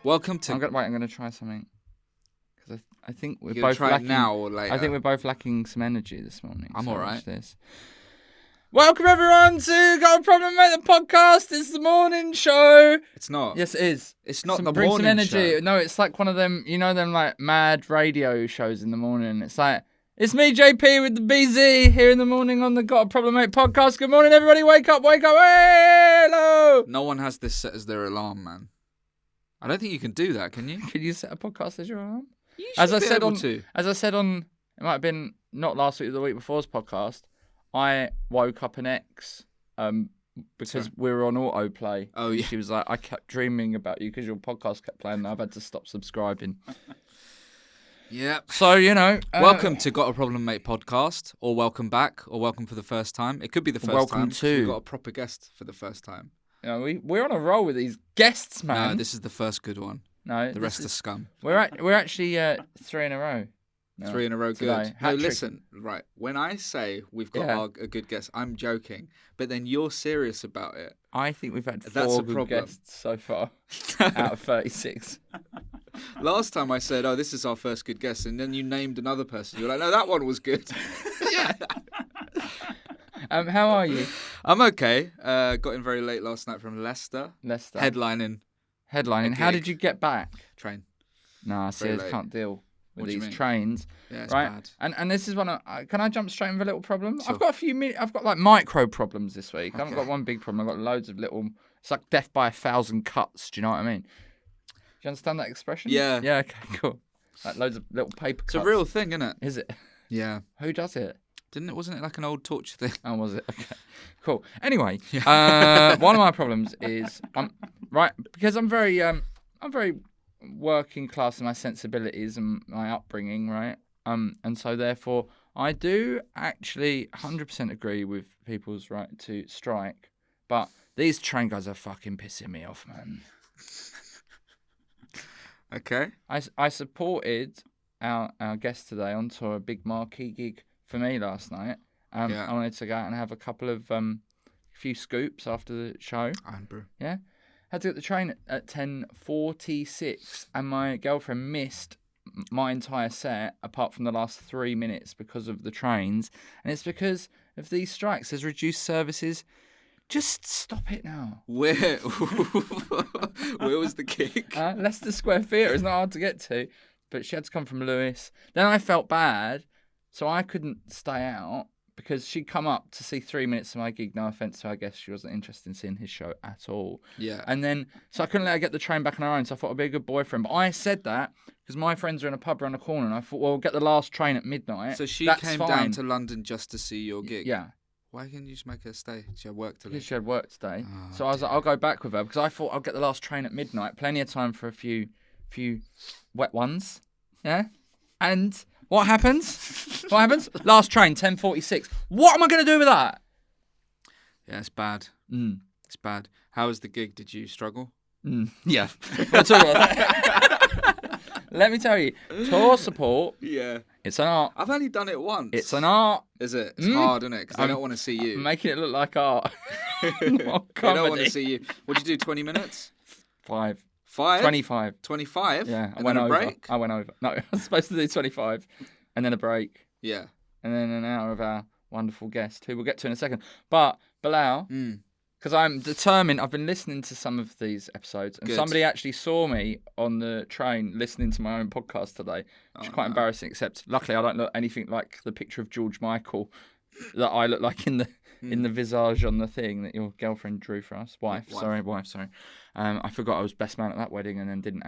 Welcome to... I'm going to try something. Because I think we're You're both try lacking... it now or later? I think we're both lacking some energy this morning. I'm all right. This. Welcome, everyone, to Got a Problem, Mate, the podcast. It's the morning show. It's not. Yes, it is. It's not the bring morning some energy. show. No, it's like one of them, them like mad radio shows in the morning. It's like, it's me, JP, with the BZ here in the morning on the Got a Problem, Mate podcast. Good morning, everybody. Wake up, wake up. Hey, hello. No one has this set as their alarm, man. I don't think you can do that, can you? Can you set a podcast as your alarm? You should be able to. to. As I said on, it might have been not last week or the week before's podcast, I woke up an ex because we were on autoplay. Oh, yeah. She was like, I kept dreaming about you because your podcast kept playing and I've had to stop subscribing. Yep. So, welcome to Got a Problem Mate podcast, or welcome back, or welcome for the first time. It could be the first welcome time. to. We've got a proper guest for the first time. We're on a roll with these guests, man. No, this is the first good one. No, the rest are scum. We're actually 3 in a row. No, 3 in a row, today. good. No, listen, right. When I say we've got a good guest, I'm joking. But then you're serious about it. I think we've had That's 4 a good problem. guests so far out of 36. Last time I said, this is our first good guest, and then you named another person. You're like, no, that one was good. Yeah. How are you? I'm okay. Got in very late last night from Leicester. Headlining. How did you get back? Train. No, I seriously can't deal with What do you these mean? trains. Yeah, it's right? bad. And this is one. Can I jump straight into a little problem? Sure. I've got I've got like micro problems this week. I haven't Okay. got one big problem. I've got loads of little. It's like death by 1,000 cuts. Do you know what I mean? Do you understand that expression? Yeah. Yeah. Okay. Cool. Like loads of little paper cuts. It's a real thing, isn't it? Is it? Yeah. Who does it? Wasn't it like an old torture thing? Oh, was it? Okay. Cool. Anyway, one of my problems is because I'm very working class in my sensibilities and my upbringing, right? And so therefore I do actually 100% agree with people's right to strike, but these train guys are fucking pissing me off, man. Okay. I supported our guest today onto a big marquee gig for me last night. I wanted to go out and have a couple of few scoops after the show. Amber. Yeah. Had to get the train at 10:46, and my girlfriend missed my entire set apart from the last 3 minutes because of the trains, and it's because of these strikes. There's reduced services. Just stop it now. Where was the gig? Leicester Square Theatre is not hard to get to, but she had to come from Lewis. Then I felt bad, so I couldn't stay out because she'd come up to see 3 minutes of my gig. No offence to her, I guess she wasn't interested in seeing his show at all. Yeah. And then, so I couldn't let her get the train back on her own, so I thought I'd be a good boyfriend. But I said that because my friends are in a pub around the corner, and I thought, well, we'll get the last train at midnight. So she That's came fine. down to London just to see your gig? Yeah. Why can't you just make her stay? She had work to Because do. she had work today. Oh, so I was like, I'll go back with her because I thought I'll get the last train at midnight. Plenty of time for a few wet ones. Yeah. And what happens? Last train, 10:46. What am I going to do with that? Yeah, it's bad. It's bad. How was the gig? Did you struggle? Yeah. We'll talk about that. Let me tell you, tour support, Yeah. it's an art. I've only done it once. It's an art. Is it? It's hard, isn't it? Because they don't want to see you. I'm making it look like art. They Not don't want to comedy. see you. What did you do, 20 minutes? 5. 5? 25. 25? Yeah, And then a break? I went over. No, I was supposed to do 25 and then a break Yeah. and then an hour of our wonderful guest who we'll get to in a second. But Bilal, because I'm determined, I've been listening to some of these episodes and Good. somebody actually saw me on the train listening to my own podcast today, which is quite embarrassing, except luckily I don't look anything like the picture of George Michael that I look like in the visage on the thing that your girlfriend drew for us. Wife. Sorry. I forgot I was best man at that wedding and then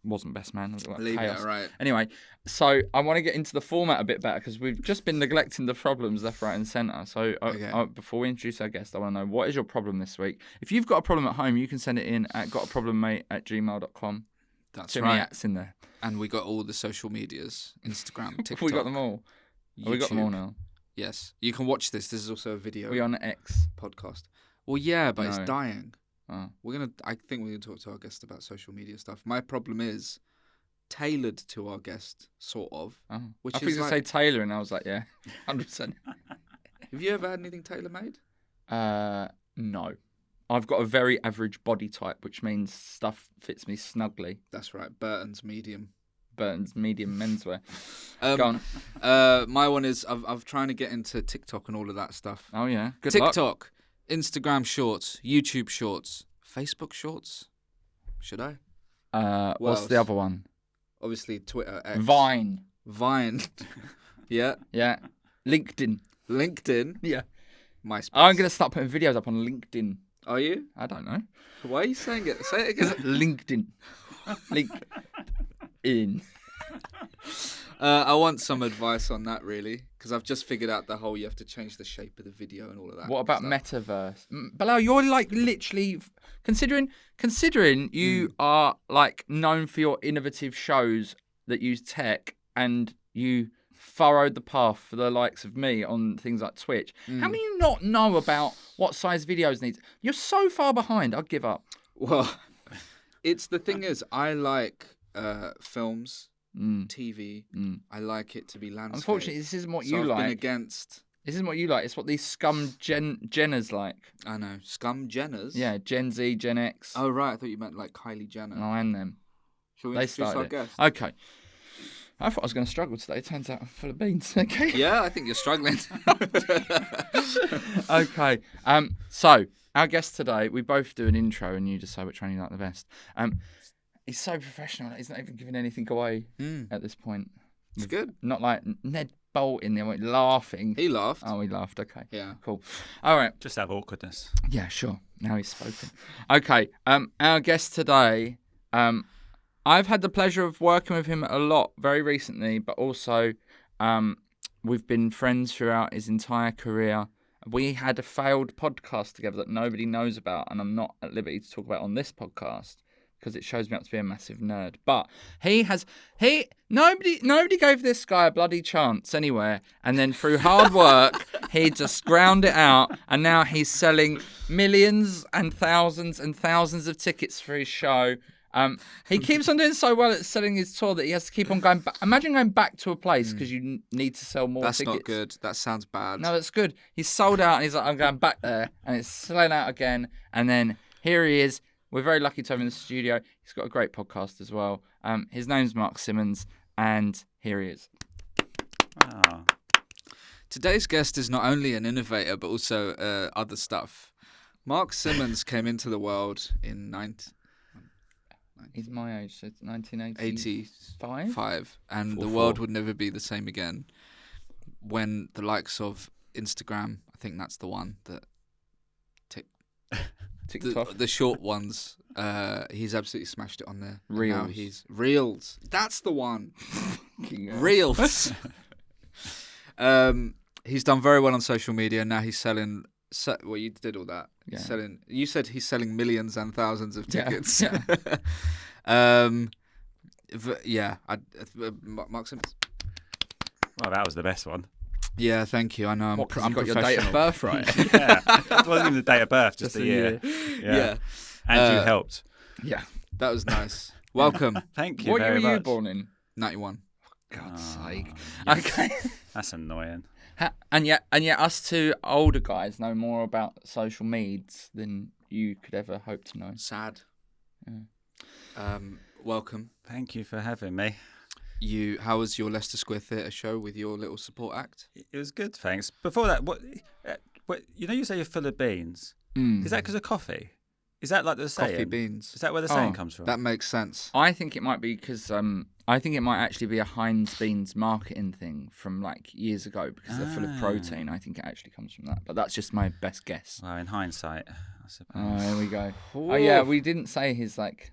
wasn't best man. It was like Leave chaos. it, right. Anyway, so I want to get into the format a bit better because we've just been neglecting the problems left, right and centre. So before we introduce our guest, I want to know, what is your problem this week? If you've got a problem at home, you can send it in at gotaproblemmate@gmail.com. That's Too right. many ats in there. And we got all the social medias. Instagram, TikTok. We got them all. YouTube. Oh, we got them all now. Yes. You can watch this. This is also a video We on X. podcast. Well, yeah, but it's No. dying. Oh. I think we're going to talk to our guest about social media stuff. My problem is tailored to our guest, sort of. Oh. Which I thought is you were like, going to say Taylor, and I was like, yeah, 100%. have you ever had anything tailor-made? No. I've got a very average body type, which means stuff fits me snugly. That's right. Burton's medium. Burton's medium menswear. Go on. My one is I'm trying to get into TikTok and all of that stuff. Oh yeah, good TikTok, luck. Instagram Shorts, YouTube Shorts, Facebook Shorts. Should I? What's the other one? Obviously Twitter, X. Vine. Yeah. Yeah. LinkedIn. Yeah. MySpace. I'm gonna start putting videos up on LinkedIn. Are you? I don't know. Why are you saying it? Say it again. LinkedIn. LinkedIn. I want some advice on that, really, because I've just figured out the whole you have to change the shape of the video and all of that. What about metaverse? Bilal, you're like literally considering you are like known for your innovative shows that use tech, and you furrowed the path for the likes of me on things like Twitch. How can you not know about what size videos need? You're so far behind. I'd give up. Well, it's the thing is, I like films. TV. I like it to be landscape. Unfortunately, this isn't what you I've like. been against. This isn't what you like. It's what these scum Jenners like. I know. Scum Jenners? Yeah, Gen Z, Gen X. Oh, right. I thought you meant like Kylie Jenner. Oh, and them. Shall we They introduce our started it. guest? Okay. I thought I was going to struggle today. Turns out I'm full of beans. Okay. Yeah, I think you're struggling. Okay. So, our guest today, we both do an intro and you decide which one you like the best. He's so professional that he's not even giving anything away at this point. It's good. Not like Ned Bolt in there laughing. He laughed. Oh, he laughed. Okay. Yeah. Cool. All right. Just have awkwardness. Yeah, sure. Now he's spoken. Okay. Our guest today, I've had the pleasure of working with him a lot very recently, but also we've been friends throughout his entire career. We had a failed podcast together that nobody knows about, and I'm not at liberty to talk about on this podcast because it shows me up to be a massive nerd. But nobody gave this guy a bloody chance anywhere, and then through hard work, he just ground it out, and now he's selling millions and thousands of tickets for his show. He keeps on doing so well at selling his tour that he has to keep on going back. Imagine going back to a place because you need to sell more tickets. That's not good. That sounds bad. No, that's good. He's sold out and he's like, I'm going back there. And it's selling out again. And then here he is. We're very lucky to have him in the studio. He's got a great podcast as well. His name's Mark Simmons. And here he is. Oh. Today's guest is not only an innovator, but also other stuff. Mark Simmons came into the world in He's my age, so it's 1985. 85, and the world would never be the same again. When the likes of Instagram, I think that's the one that TikTok, the short ones. He's absolutely smashed it on there. Reels. Now he's Reels. That's the one. Reels. Reels. He's done very well on social media. Now he's selling. Well, you did all that. Yeah. You said he's selling millions and thousands of tickets. Yeah. Mark Simmons. Well, that was the best one. Yeah, thank you. I know. What, 'cause I'm you got your date of professional. birth right. Yeah. It wasn't even the date of birth, just the year. Yeah. And you helped. Yeah. That was nice. Welcome. Thank you What year very were you much. born in? 91. God's sake. yes. Okay. That's annoying. And yet us two older guys know more about social meds than you could ever hope to know. Sad. Yeah. Welcome. Thank you for having me. How was your Leicester Square Theatre show with your little support act? It was good, thanks. Before that, what you say you're full of beans. Is that because of coffee? Is that like the saying? Coffee beans. Is that where the saying comes from? That makes sense. I think it might be because I think it might actually be a Heinz Beans marketing thing from like years ago because they're full of protein. I think it actually comes from that, but that's just my best guess. Well, in hindsight, I suppose. Oh, there we go. Oh yeah, we didn't say his like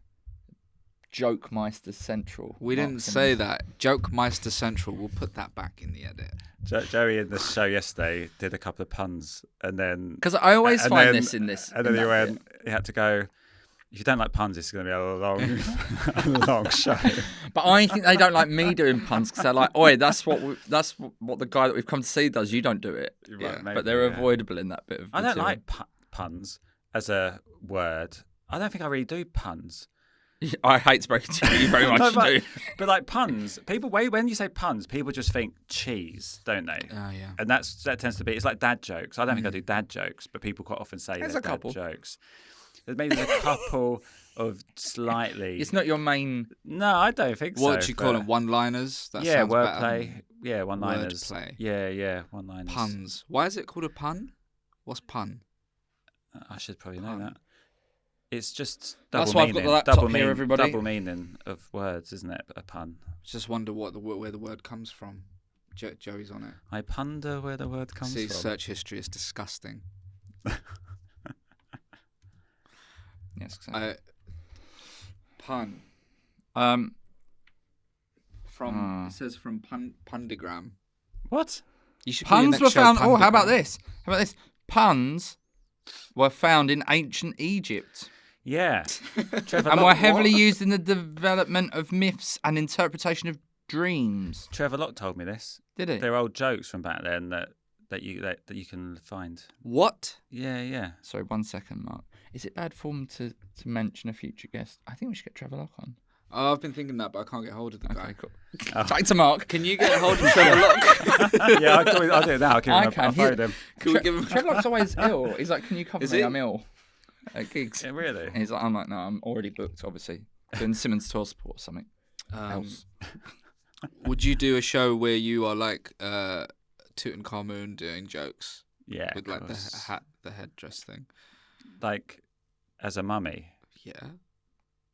Joke Meister Central. We didn't say that. Joke Meister Central. We'll put that back in the edit. Joey in the show yesterday did a couple of puns, and then because I always find then, this in this. And then he had to go. If you don't like puns, it's going to be a long show. But I think they don't like me doing puns because they're like, "Oi, that's what the guy that we've come to see does. You don't do it." Right, maybe, but they're avoidable in that bit of. I don't material. like puns as a word. I don't think I really do puns. I hate to break it to you, you very much No, do. but like puns, when you say puns, people just think cheese, don't they? Oh, yeah. And that tends to be, it's like dad jokes. I don't think I do dad jokes, but people quite often say There's they're a couple. dad jokes. Maybe there's a couple of slightly. It's not your main. No, I don't think so. What do you call them? One-liners? That Yeah, sounds better. wordplay. Yeah, one-liners. Wordplay. Yeah, one-liners. Puns. Why is it called a pun? What's pun? I should probably know Pun. that. It's just That's double why I've got meaning. the laptop double here, everybody. Double meaning of words, isn't it? A pun. Just wonder where the word comes from. Joey's on it. I ponder where the word comes See, from. search history is disgusting. Yes. Exactly. Pun. Hmm. It says from pundigram. What? You should Puns were found. Oh, how about this? Puns were found in ancient Egypt Yeah. Trevor and Lock, were heavily used in the development of myths and interpretation of dreams. Trevor Lock told me this. Did it? They're old jokes from back then that you can find. What? Yeah. Sorry, 1 second, Mark. Is it bad form to mention a future guest? I think we should get Trevor Lock on. Oh, I've been thinking that, but I can't get hold of the guy. Okay, cool. Back to Mark. Can you get hold of Trevor Lock? Yeah, I'll do it now. I'll phone him. Can we give him? Trevor Lock's always ill. He's like, can you cover Is me? he? I'm ill at gigs. Yeah, really? And he's like, I'm like, no, I'm already booked, obviously. Doing Simmons tour support or something else. Would you do a show where you are like Tutankhamun doing jokes Yeah. with of like course. the headdress thing? Like as a mummy. Yeah.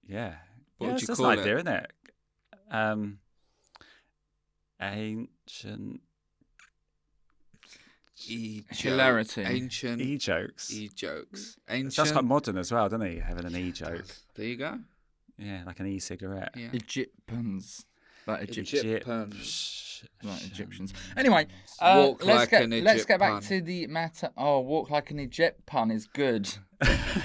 Yeah. What yeah, would you that's call an it? idea, isn't it? Ancient Hilarity. Ancient e-jokes. e-jokes. It Ancient. sounds quite modern as well, doesn't he? Having an e-joke. There you go. Yeah, like an e-cigarette. Yeah. Egyptians. Like Egyptians. Like Egyptians. Anyway, Walk let's like an get back Egypt to the matter. Oh, walk like an Egypt pun is good.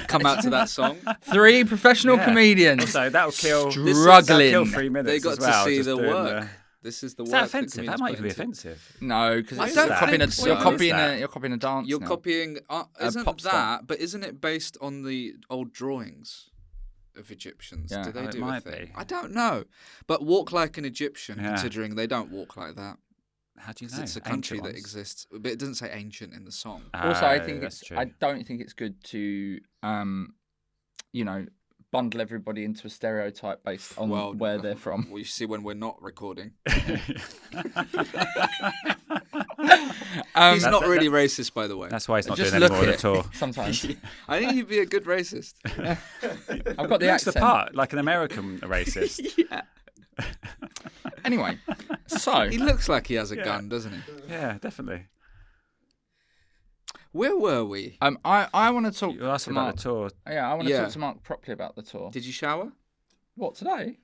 Come out to that song. 3 professional Yeah. comedians. So that'll kill. Struggling. That'll kill 3 minutes. They got as well, to see just the doing work. This is the Is work. that offensive? That might even be offensive. offensive. No, because Why you're is that? copying a So. you're What copying is that? you're copying a dance. You're now. copying. Isn't pop star. that? But isn't it based on the old drawings of Egyptians? Yeah. Do they Oh, it do a might thing? be. I don't know. But walk like an Egyptian, Yeah. considering they don't walk like that. How do you 'Cause know? it's a country Ancient that ones. exists, but it doesn't say ancient in the song. Also, I Oh, think that's it's. true. I don't think it's good to, bundle everybody into a stereotype based on where they're from. Well, you see when we're not recording. He's not really racist, by the way. That's why he's not Just doing any look more at at all. Sometimes I think he'd be a good racist. I've got the Looks the accent. part, like an American racist. Yeah. Anyway, so He looks like he has a gun, doesn't he? Yeah, definitely. Where were we? I want to talk You asked to me about Mark. the tour. Yeah, I want to Yeah. talk to Mark properly about the tour. Did you shower? What, today?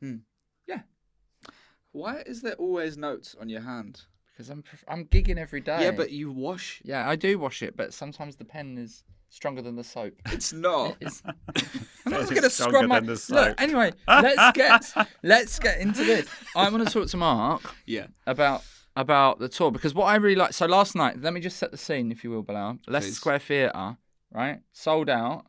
Why is there always notes on your hand? Because I'm gigging every day. Yeah, but you wash. Yeah, I do wash it, but sometimes the pen is stronger than the soap. It's not. It's... I'm Pen not is going to stronger scrub my... than the Look, soap. anyway, let's get into this. I want to talk to Mark Yeah. about the tour, because what I really like... So last night, let me just set the scene, if you will, Bilal. Leicester Please. Square Theatre, right? Sold out,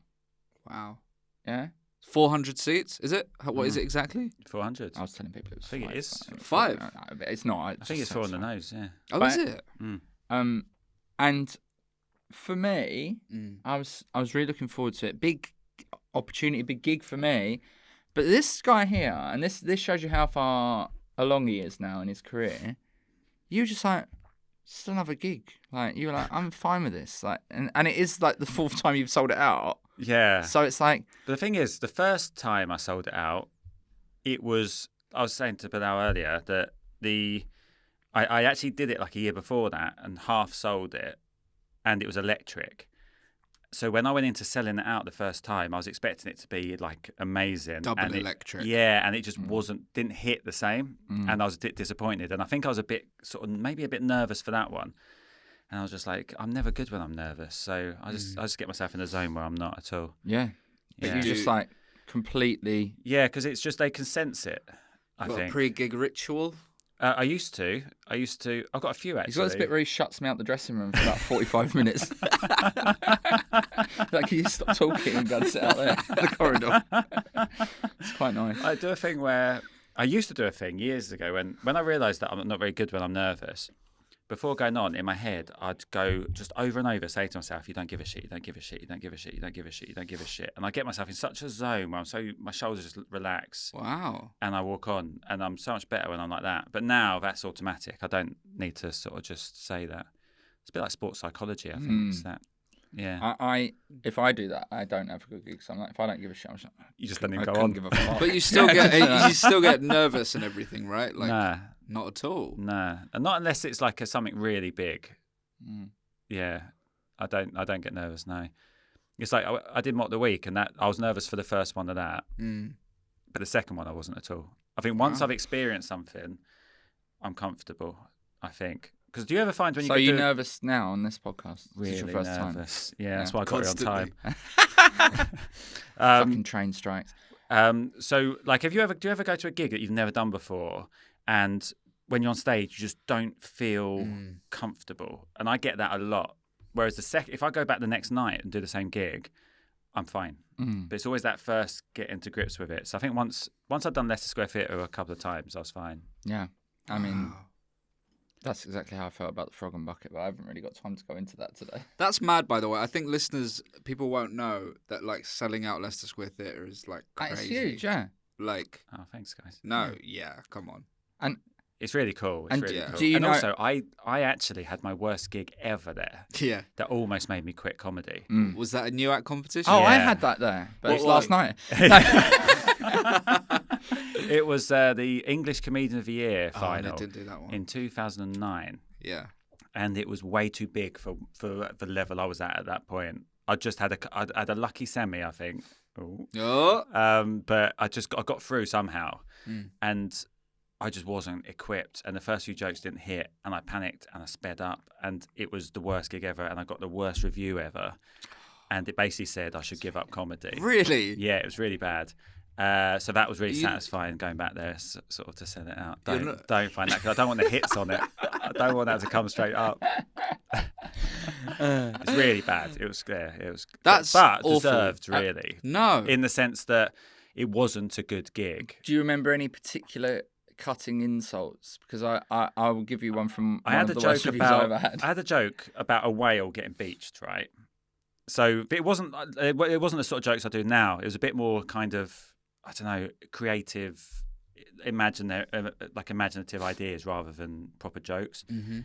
Wow. yeah? 400 seats, is it? What is it exactly? 400. I was telling people it was I think it 5. is. but- 5? No, it's not. I think it's 4 on the nose, yeah. Oh, But- is it? And for me, Mm. I was really looking forward to it. Big opportunity, big gig for me. But this guy here, and this shows you how far along he is now in his career. You were just like, just another gig. Like you were like, I'm fine with this. Like, and it is like the 4th time you've sold it out. Yeah. So it's like, But the thing is, the first time I sold it out, it was, I was saying to Bilal earlier that I actually did it like a year before that and half sold it, and it was electric. So when I went into selling it out the first time, I was expecting it to be like amazing. Double and electric. Yeah, and it just didn't hit the same. And I was a bit disappointed. And I think I was a bit maybe a bit nervous for that one. And I was just like, I'm never good when I'm nervous. So I just get myself in a zone where I'm not at all. yeah. But Yeah. you just like completely. Yeah, because it's just they can sense it, I Got a think. pre-gig ritual. I used to. I've got a few actually. He's got this bit where he shuts me out the dressing room for about 45 minutes. Like, can you stop talking and go and sit out there in the corridor? It's quite nice. I do a thing where I used to do a thing years ago when I realised that I'm not very good when I'm nervous. Before going on, in my head, I'd go just over and over, say to myself, you don't give a shit, you don't give a shit, you don't give a shit, you don't give a shit, you don't give a shit. And I get myself in such a zone where my shoulders just relax. Wow. And I walk on, and I'm so much better when I'm like that. But now that's automatic. I don't need to sort of just say that. It's a bit like sports psychology, I think. It's that. Yeah. If I do that, I don't have a good gig. So I'm like, if I don't give a shit, I'm just like, You just don't even I go couldn't on. give a fuck. But you still get nervous and everything, right? Like, Nah. not at all. Nah. And not unless it's like something really big. Mm. Yeah. I don't get nervous, no. It's like I did Mock the Week, and that I was nervous for the first one of that. Mm. But the second one I wasn't at all. I think once I've experienced something, I'm comfortable, I think. Because do you ever find when you So go are you do nervous now on this podcast? really This is your first nervous? time. Yeah, that's why I got here on Constantly. time. Fucking train strikes. So like, do you ever go to a gig that you've never done before, and when you're on stage, you just don't feel comfortable? And I get that a lot. Whereas if I go back the next night and do the same gig, I'm fine. But it's always that first getting to grips with it. So I think once I'd done Leicester Square Theatre a couple of times, I was fine. Yeah. I mean, that's exactly how I felt about the Frog and Bucket, but I haven't really got time to go into that today. That's mad, by the way. I think people won't know that like selling out Leicester Square Theatre is like crazy. It's huge, yeah. Like, Oh, thanks, guys. no, yeah, come on. And It's really cool. It's And really yeah. cool. do you and know- also, I actually had my worst gig ever there. Yeah. That almost made me quit comedy. Was that a new act competition? I Yeah. had that there, but it's What, last night. It was the English Comedian of the Year Oh, final no, didn't do that one. in 2009. Yeah. And it was way too big for the level I was at that point. I'd had a lucky semi, I think. Ooh. Oh. But I got through somehow, and I just wasn't equipped. And the first few jokes didn't hit, and I panicked and I sped up, and it was the worst gig ever, and I got the worst review ever. And it basically said I should give up comedy. Really? Yeah, it was really bad. So that was really satisfying going back there, sort of to send it out. Don't find that, because I don't want the hits on it. I don't want that to come straight up. It's really bad. It was That's but awful. deserved, really. No. In the sense that it wasn't a good gig. Do you remember any particular cutting insults? Because I will give you one from I one had of a the worst joke reviews I ever had. I had a joke about a whale getting beached, right? So it wasn't the sort of jokes I do now. It was a bit more kind of, I don't know, creative, imaginative ideas rather than proper jokes. Mm-hmm.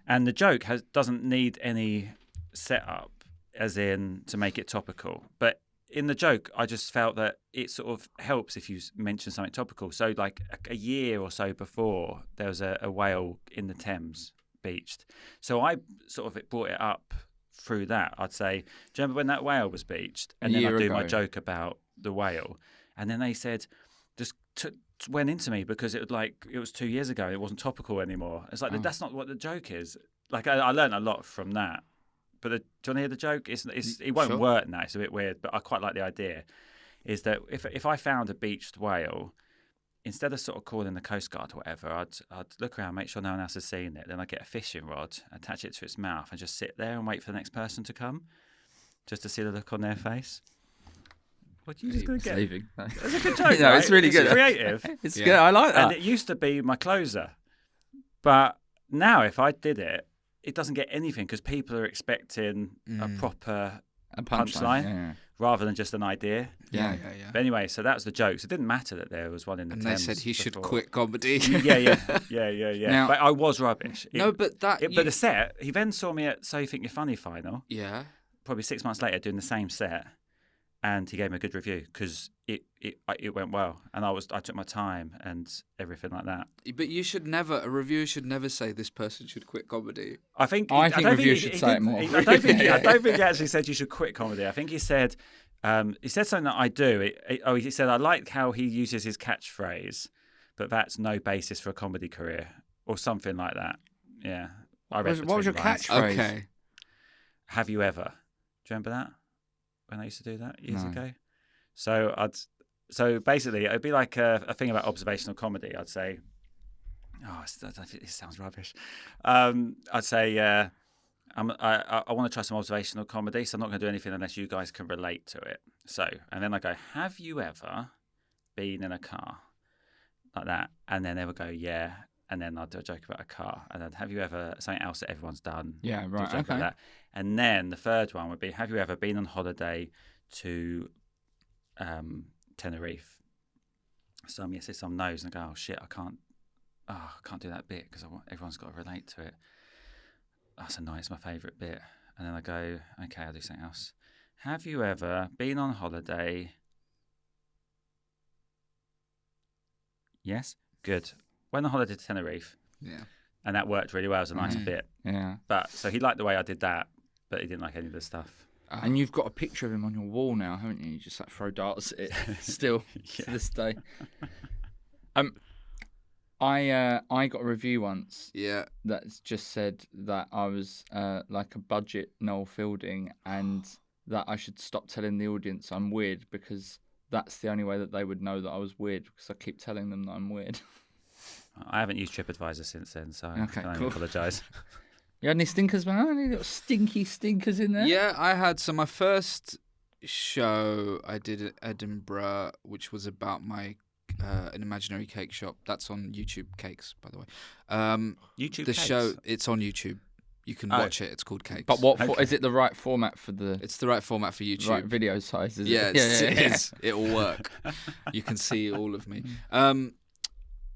And the joke doesn't need any setup, as in to make it topical. But in the joke, I just felt that it sort of helps if you mention something topical. So like a year or so before, there was a whale in the Thames beached. So I sort of brought it up through that. I'd say, do you remember when that whale was beached? And then I'd do my joke about the whale. And then they said, just went into me because it was 2 years ago. It wasn't topical anymore. It's like, that's not what the joke is. Like I learned a lot from that. But do you want to hear the joke? It won't work now. It's a bit weird, but I quite like the idea. Is that if I found a beached whale, instead of sort of calling the Coast Guard or whatever, I'd look around, make sure no one else has seen it. Then I'd get a fishing rod, attach it to its mouth, and just sit there and wait for the next person to come, just to see the look on their face. What are you just going to get? Saving. It's a good joke, No, right? it's really good. Creative. It's good. I like that. And it used to be my closer. But now if I did it, it doesn't get anything because people are expecting a proper A punchline yeah. rather than just an idea. Yeah. But anyway, so that was the jokes. It didn't matter that there was one in the And Thames they said he should before. quit comedy. Yeah. Now- But I was rubbish. But But the set, he then saw me at So You Think You're Funny final, Yeah. probably 6 months later, doing the same set, and he gave me a good review because it went well, and I took my time and everything like that. But a reviewer should never say this person should quit comedy. I think reviewers he should say it more. I don't think he actually said you should quit comedy. I think he said something that I do. He said I like how he uses his catchphrase, but that's no basis for a comedy career or something like that. Yeah, I read What was your between the lines. catchphrase? Okay. Have you ever? Do you remember that? When I used to do that years No. ago. So basically, it'd be like a thing about observational comedy. I'd say, it sounds rubbish. I'd say, I want to try some observational comedy, so I'm not going to do anything unless you guys can relate to it. So, and then I go, have you ever? been in a car like that? And then they would go, yeah. And then I'd do a joke about a car. And then, have you ever, something else that everyone's done? Yeah, Do a right. joke Okay. about that. And then the third one would be, have you ever been on holiday to Tenerife? Some yes, some no's, and I go, oh shit, I can't do that bit because everyone's got to relate to it. That's annoying. It's my favourite bit. And then I go, okay, I'll do something else. Have you ever been on holiday? Yes, good. Went on holiday to Tenerife. Yeah. And that worked really well. It was a nice bit. Yeah. But so he liked the way I did that, but he didn't like any of the stuff. And you've got a picture of him on your wall now, haven't you? You just like throw darts at it still to this day. I got a review once Yeah. that's just said that I was like a budget Noel Fielding, and that I should stop telling the audience I'm weird, because that's the only way that they would know that I was weird, because I keep telling them that I'm weird. I haven't used TripAdvisor since then, so I Okay, can only cool. apologise. You had any stinkers, man? Any little stinky stinkers in there? Yeah, I had. So my first show I did at Edinburgh, which was about my an imaginary cake shop. That's on YouTube Cakes, by the way. YouTube The Cakes? show, it's on YouTube. You can watch it. It's called Cakes. But what Okay. is it the right format for the It's the right format for YouTube. right video size? Is Yeah, it? it is. It'll work. You can see all of me.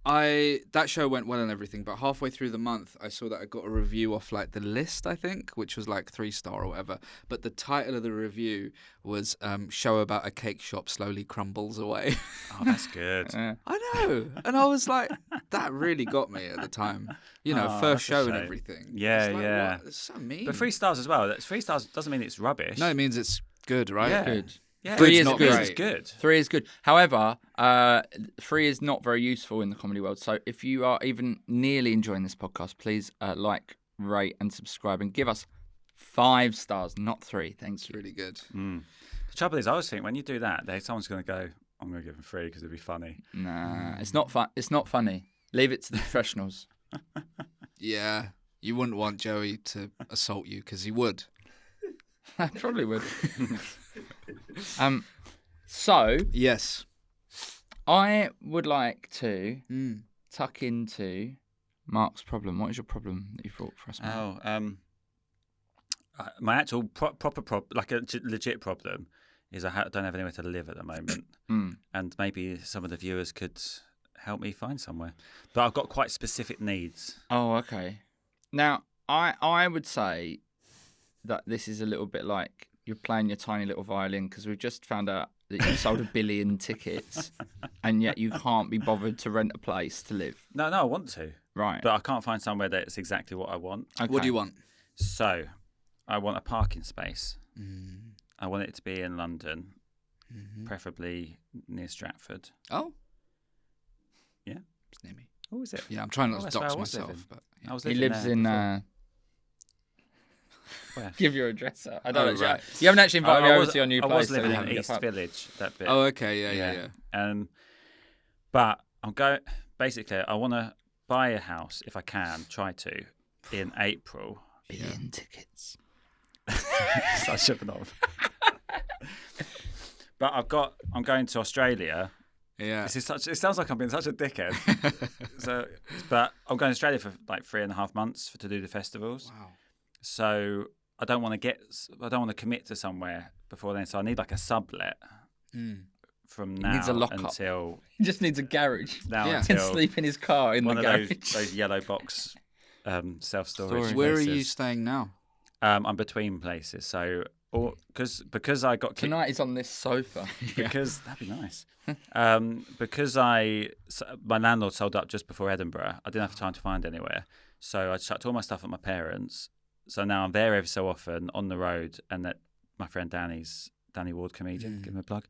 That show went well and everything, but halfway through the month, I saw that I got a review off like the list, I think, which was like 3-star or whatever. But the title of the review was "Show about a cake shop slowly crumbles away." Oh, that's good. Yeah. I know, and I was like, that really got me at the time. You know, Oh, first that's a show and shame. everything. Yeah, It's like, yeah. What? It's so mean. But 3 stars as well. 3 stars doesn't mean it's rubbish. No, it means it's good, right? Yeah. Good. Yeah, 3 Good's is not good. great. It's good. 3 is good. However, 3 is not very useful in the comedy world. So if you are even nearly enjoying this podcast, please like, rate, and subscribe, and give us 5 stars, not 3. Thank It's you. really good. The trouble is, I always think when you do that, someone's going to go, I'm going to give them 3 because it'd be funny. Nah, it's not fun. It's not funny. Leave it to the professionals. Yeah, you wouldn't want Joey to assault you because he would. I probably would. So Yes. I would like to Mm. tuck into Mark's problem. What is your problem that you brought for us, Mark? My actual proper like a legit problem is I don't have anywhere to live at the moment, and maybe some of the viewers could help me find somewhere. But I've got quite specific needs. Oh, okay. Now, I would say that this is a little bit like you're playing your tiny little violin, because we've just found out that you sold 1 billion tickets, and yet you can't be bothered to rent a place to live. No, I want to, Right. but I can't find somewhere that's exactly what I want. Okay. What do you want? So, I want a parking space. I want it to be in London, preferably near Stratford. Oh. Yeah. It's near me. Oh, is it? Yeah, I'm trying not Oh, to that's where dox I was myself, living. but I was He living lives there in. before. Where? Give your address out. I don't Oh, actually. right. You haven't actually invited me over to your new I place. was so living you in haven't got East up. Village, that bit. oh, okay, yeah. But I'm going. Basically, I want to buy a house if I can. Try to in April. Billion tickets. Such a knob. But I'm going to Australia. Yeah. This is such. It sounds like I'm being such a dickhead. But I'm going to Australia for like 3.5 months to do the festivals. Wow. So I don't want to commit to somewhere before then. So I need like a sublet from now needs a lock-up. until He just needs a garage. now Yeah. He can until sleep in his car in one the of garage. those yellow box self-storage. Where are you places. staying now? I'm between places. So because I got kicked. Tonight he's on this sofa. Because that'd be nice. Because my landlord sold up just before Edinburgh, I didn't have time to find anywhere, so I chucked all my stuff at my parents. So now I'm there every so often on the road, and that my friend Danny Ward, comedian, give him a plug,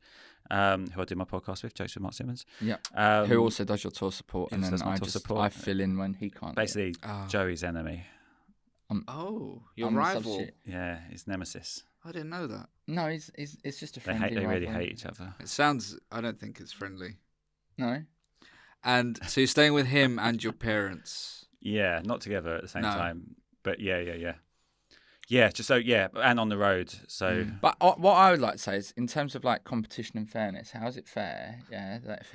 who I do my podcast with, Jokes with Mark Simmons. Yeah. Who also does your tour support, and also then does my tour support. I fill in when he can't. Basically, Joey's enemy. Oh, your I'm the rival. substitute. Yeah, his nemesis. I didn't know that. No, it's just a They friendly. They really rivalry. hate each other. It sounds. I don't think it's friendly. No. And so you're staying with him and your parents. Yeah, not together at the same No. time, but yeah. Yeah, and on the road. So But what I would like to say is, in terms of like competition and fairness, how is it fair? Yeah, that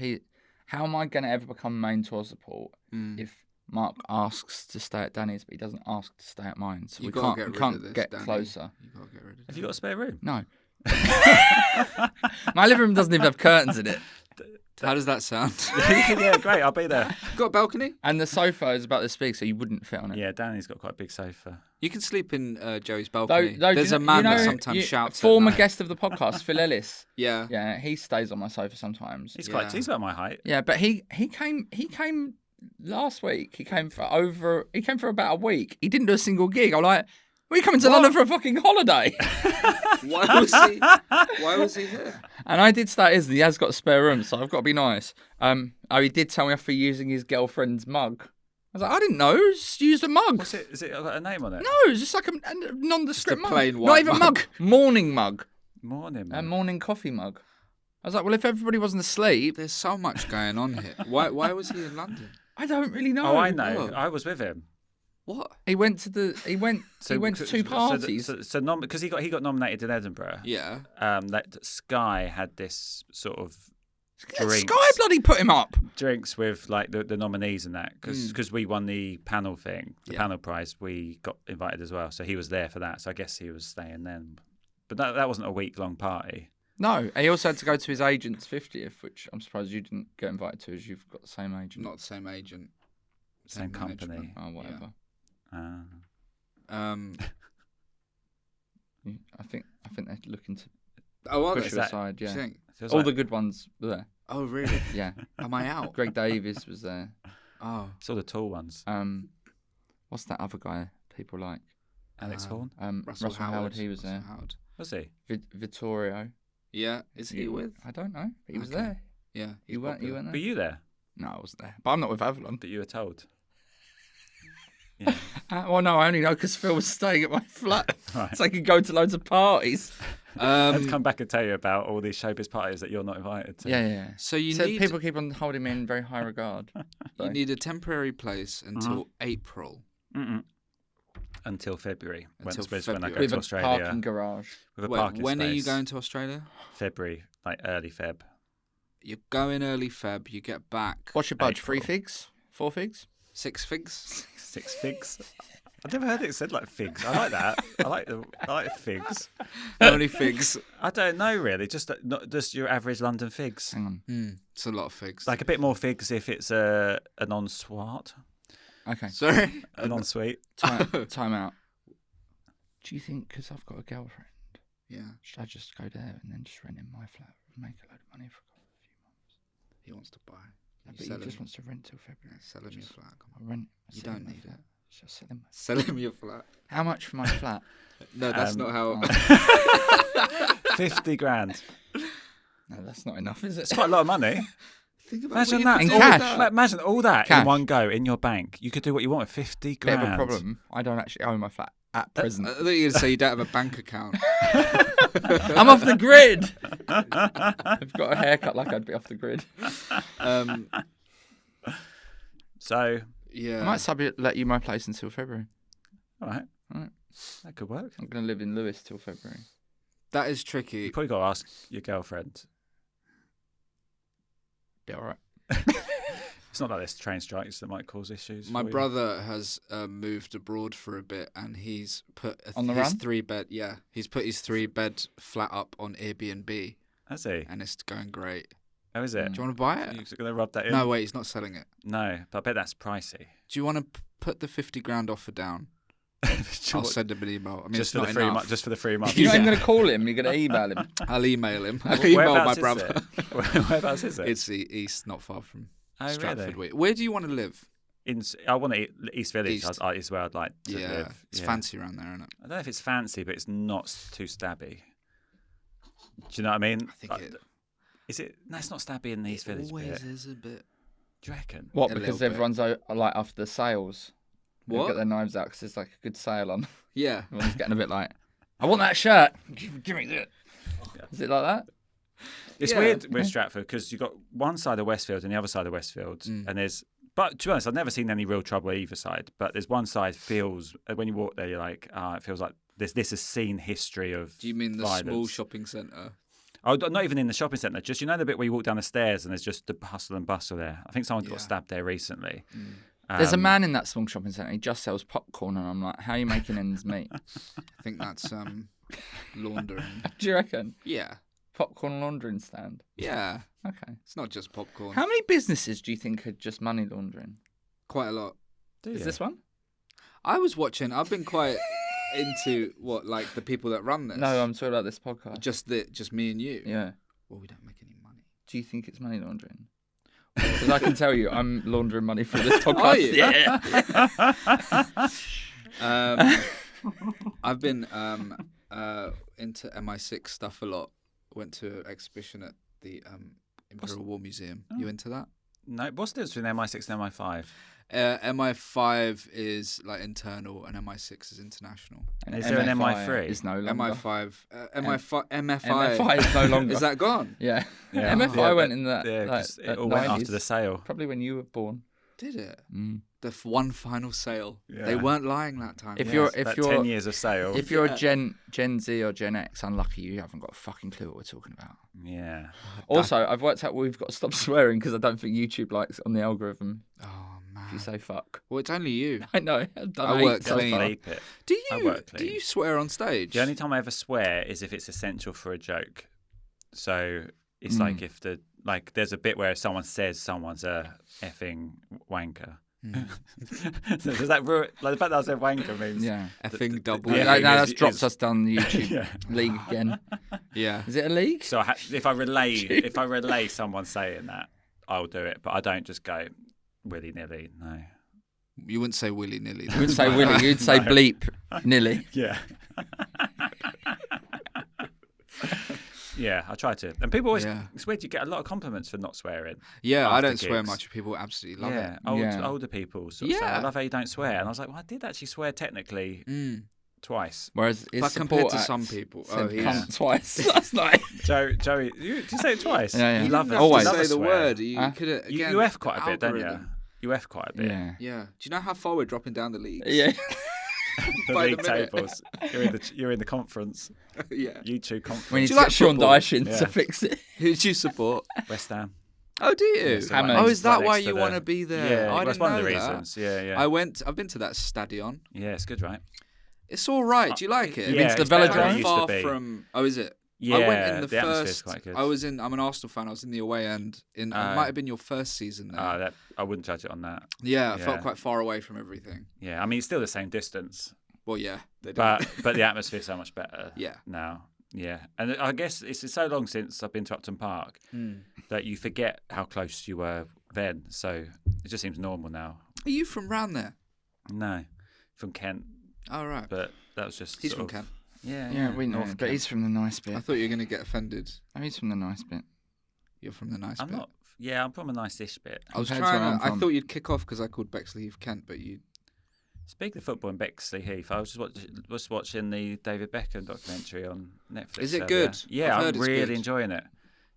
how am I going to ever become main tour support if Mark asks to stay at Danny's, but he doesn't ask to stay at mine? So we can't get closer. You gotta get rid of have you got a spare room? No. My living room doesn't even have curtains in it. How does that sound? Yeah, great. I'll be there. Got a balcony? And the sofa is about this big, so you wouldn't fit on it. Yeah, Danny's got quite a big sofa. You can sleep in Joey's balcony. Though, There's a man that sometimes shouts at former night. guest of the podcast, Phil Ellis. Yeah. Yeah, he stays on my sofa sometimes. He's about my height. Yeah, but he came last week. He came for about a week. He didn't do a single gig. I'm like, are you coming to London for a fucking holiday? Why was he here? And I did stay at his, and he has got a spare room, so I've got to be nice. He did tell me off for using his girlfriend's mug. I was like, I didn't know. Just used a mug. What's it? Is it got a name on it? No, it's just like a nondescript mug. plain Not white even mug. Morning mug. Morning. A morning coffee mug. I was like, well, if everybody wasn't asleep, There's so much going on here. Why was he in London? I don't really know. Oh, I know. Oh. I was with him. What? He went to two parties. Because he got nominated in Edinburgh. Yeah. That Sky had this sort of drinks. Sky bloody put him up. Drinks with like the nominees and that because we won the panel thing, the panel prize. We got invited as well, so he was there for that. So I guess he was staying then. But that wasn't a week-long party. No, he also had to go to his agent's 50th, which I'm surprised you didn't get invited to, as you've got the same agent. Not the same agent. Same company. Oh, whatever. I think they're looking to push you aside. Yeah, all the good ones were there. Oh, really? Yeah. Am I out? Greg Davies was there. Oh. It's all the tall ones. What's that other guy people like? Alex Horn. Russell Howard. He was there. Howard. Was he? Vittorio. Yeah. Is he with? I don't know. But he was there. Yeah. You weren't there? Were you there? No, I wasn't there. But I'm not with Avalon. But you were told. Yeah. Well, no, I only know because Phil was staying at my flat. Right. So I could go to loads of parties. I'd come back and tell you about all these showbiz parties that you're not invited to. Yeah. So people keep on holding me in very high regard. You need a temporary place until April. Mm-mm. Until February. Until when I go With to a Australia. parking garage. With a parking when space. are you going to Australia? February, like early Feb. You're going early Feb. You get back. What's your budget? April. 3 figs? 4 figs? 6 figs? 6 figs. I've never heard it said like figs. I like that. I like figs. How many figs? I don't know really. Just not just your average London figs. Hang on. It's a lot of figs. Like a bit more figs if it's a non-swart, Okay. Sorry? a non-sweet. Time out. Do you think, because I've got a girlfriend, should I just go there and then just rent in my flat and make a load of money for a few months? He wants to buy. But he just wants to rent till February. Sell him your flat. Come on. I'll rent. You don't need it. Just sell him. Sell him your flat. How much for my flat? No, that's not how. 50 grand. No, that's not enough, is it? It's quite a lot of money. Think about Imagine what that. In you cash. do with that. Imagine all that Cash. in one go in your bank. You could do what you want with 50 Bit grand. of a problem. I don't actually own my flat at present. I thought you were going to say you don't have a bank account. I'm off the grid. I've got a haircut like I'd be off the grid. So, Yeah. I might let you my place until February. all right. All right. That could work. I'm going to live in Lewis till February. That is tricky. You probably got to ask your girlfriend. Yeah, all right. It's not like there's train strikes that might cause issues. My for you. brother has moved abroad for a bit, and he's put On the his run? 3-bed. Yeah, he's put his 3-bed flat up on Airbnb, Has he? and it's going great. How is it? Do you want to buy it? You're going to rub that in? No, wait, he's not selling it. No, but I bet that's pricey. Do you want to put the 50 grand offer down? I'll send him an email. I mean, just it's for the not free enough. just for the free month. You're not even going to call him. You're going to email him. I'll email him. I'll email my Whereabouts is brother. it? Whereabouts is it? It's the east, not far from Oh, Stratford. really? Where do you want to live? I want to East Village. East. Is where I'd like to Yeah, live. it's fancy around there, isn't it? I don't know if it's fancy, but it's not too stabby. Do you know what I mean? I think it Is it? No, it's not stabby in the East Village always bit. is a bit. Do you reckon? What, A because little bit. everyone's like after the sales? They've What? got their knives out because there's like a good sale on. Yeah. Everyone's getting a bit like, I want that shirt. Give me that. Is it like that? It's Yeah. weird with Stratford because you've got one side of Westfield and the other side of Westfield, and there's. But to be honest, I've never seen any real trouble either side. But there's one side feels when you walk there, you're like, it feels like this has seen history of. Do you mean the violence. small shopping centre? Oh, not even in the shopping centre. Just the bit where you walk down the stairs and there's just the hustle and bustle there. I think someone got stabbed there recently. There's a man in that small shopping centre. He just sells popcorn, and I'm like, how are you making ends meet? I think that's laundering. Do you reckon? Yeah. Popcorn laundering stand. Yeah. Okay. It's not just popcorn. How many businesses do you think are just money laundering? Quite a lot. Is this one? I've been quite into like the people that run this. No, I'm talking about this podcast. Just me and you. Yeah. Well, we don't make any money. Do you think it's money laundering? Because I can tell you, I'm laundering money for this podcast. Are you? Yeah. I've been into MI6 stuff a lot. Went to an exhibition at the Imperial War Museum. You into that? No. What's the difference between MI6 and MI5? MI5 is like internal, and MI6 is international. And is there an MI3? Is no longer. MI5 MFI is no longer. Is that gone? Yeah. Yeah. MFI went in that. Yeah, like, 'cause it all went 90s. after the sale. Probably when you were born. Did it? Mm. The one final sale. Yeah. They weren't lying that time. If Yeah, you're 10 years of sale. if you're a Gen Z or Gen X, unlucky you haven't got a fucking clue what we're talking about. Yeah. Also, I've worked out we've got to stop swearing because I don't think YouTube likes it on the algorithm Oh man. if you say fuck. Well, it's only you. I know. I've done I eight work so clean. far. Bleep it. Do I you work do clean. you swear on stage? The only time I ever swear is if it's essential for a joke. So it's like if there's a bit where someone says someone's a effing wanker. So does that ruin, like the fact that I said wanker means Yeah. effing double. Yeah, Now it that's is- dropped is- us down the YouTube Yeah. league again. Yeah. Is it a league? So if I relay someone saying that, I'll do it, but I don't just go willy nilly. No. You wouldn't say willy nilly. You wouldn't say Willy, you'd say bleep, nilly. Yeah. Yeah, I try to. And people always, it's weird, you get a lot of compliments for not swearing. Yeah, I after don't swear gigs. much. People absolutely love Yeah, it. older people sort of say, I Yeah. love how you don't swear. And I was like, well, I did actually swear technically twice. Whereas his But compared support to act some people, said he's- cunt twice last night. Joey, did you say it twice? Yeah, yeah. You love it. Always. You love say a the swear. word. You Huh? could have again. You F quite a bit, don't you? algorithm. You F quite a bit. Yeah. Yeah. Do you know how far we're dropping down the leagues? Yeah. The By the league minute. tables. You're in the conference. Yeah. YouTube conference. We need Do to you like get Sean football? Dyche in Yeah. to fix it. Who do you support? West Ham. Oh, do you? Yeah, so Hammond. Oh, is that right why next to you the- want to be there? Yeah, I that's didn't one of know the that. reasons. Yeah. I've been to that stadion. Yeah, it's good, right? It's all right. Do you like it? You been to the it's better than Velodrome? it used to Far be. from. Oh, is it? Yeah, I went in the atmosphere's first. quite good. I'm an Arsenal fan. I was in the away end. It might have been your first season there. That I wouldn't judge it on that. Yeah, I yeah. felt quite far away from everything. Yeah, I mean it's still the same distance, Well, yeah, they but the atmosphere's so much better. Yeah. Now, yeah, and I guess it's so long since I've been to Upton Park that you forget how close you were then. So it just seems normal now. Are you from round there? No, from Kent, Oh, right. but that was just He's sort from of- Kent. Yeah, Yeah, we know, North but Kent. he's from the nice bit. I thought you were going to get offended. Oh, he's from the nice bit. You're from the nice I'm bit. not. Yeah, I'm from a nice-ish bit. I was Compared to trying where I'm to. I from. thought you'd kick off because I called Bexley Heath Kent, but you. Speaking of football in Bexley Heath, I was just watching the David Beckham documentary on Netflix. Is it earlier. good? Yeah, I've heard I'm it's really good. enjoying it.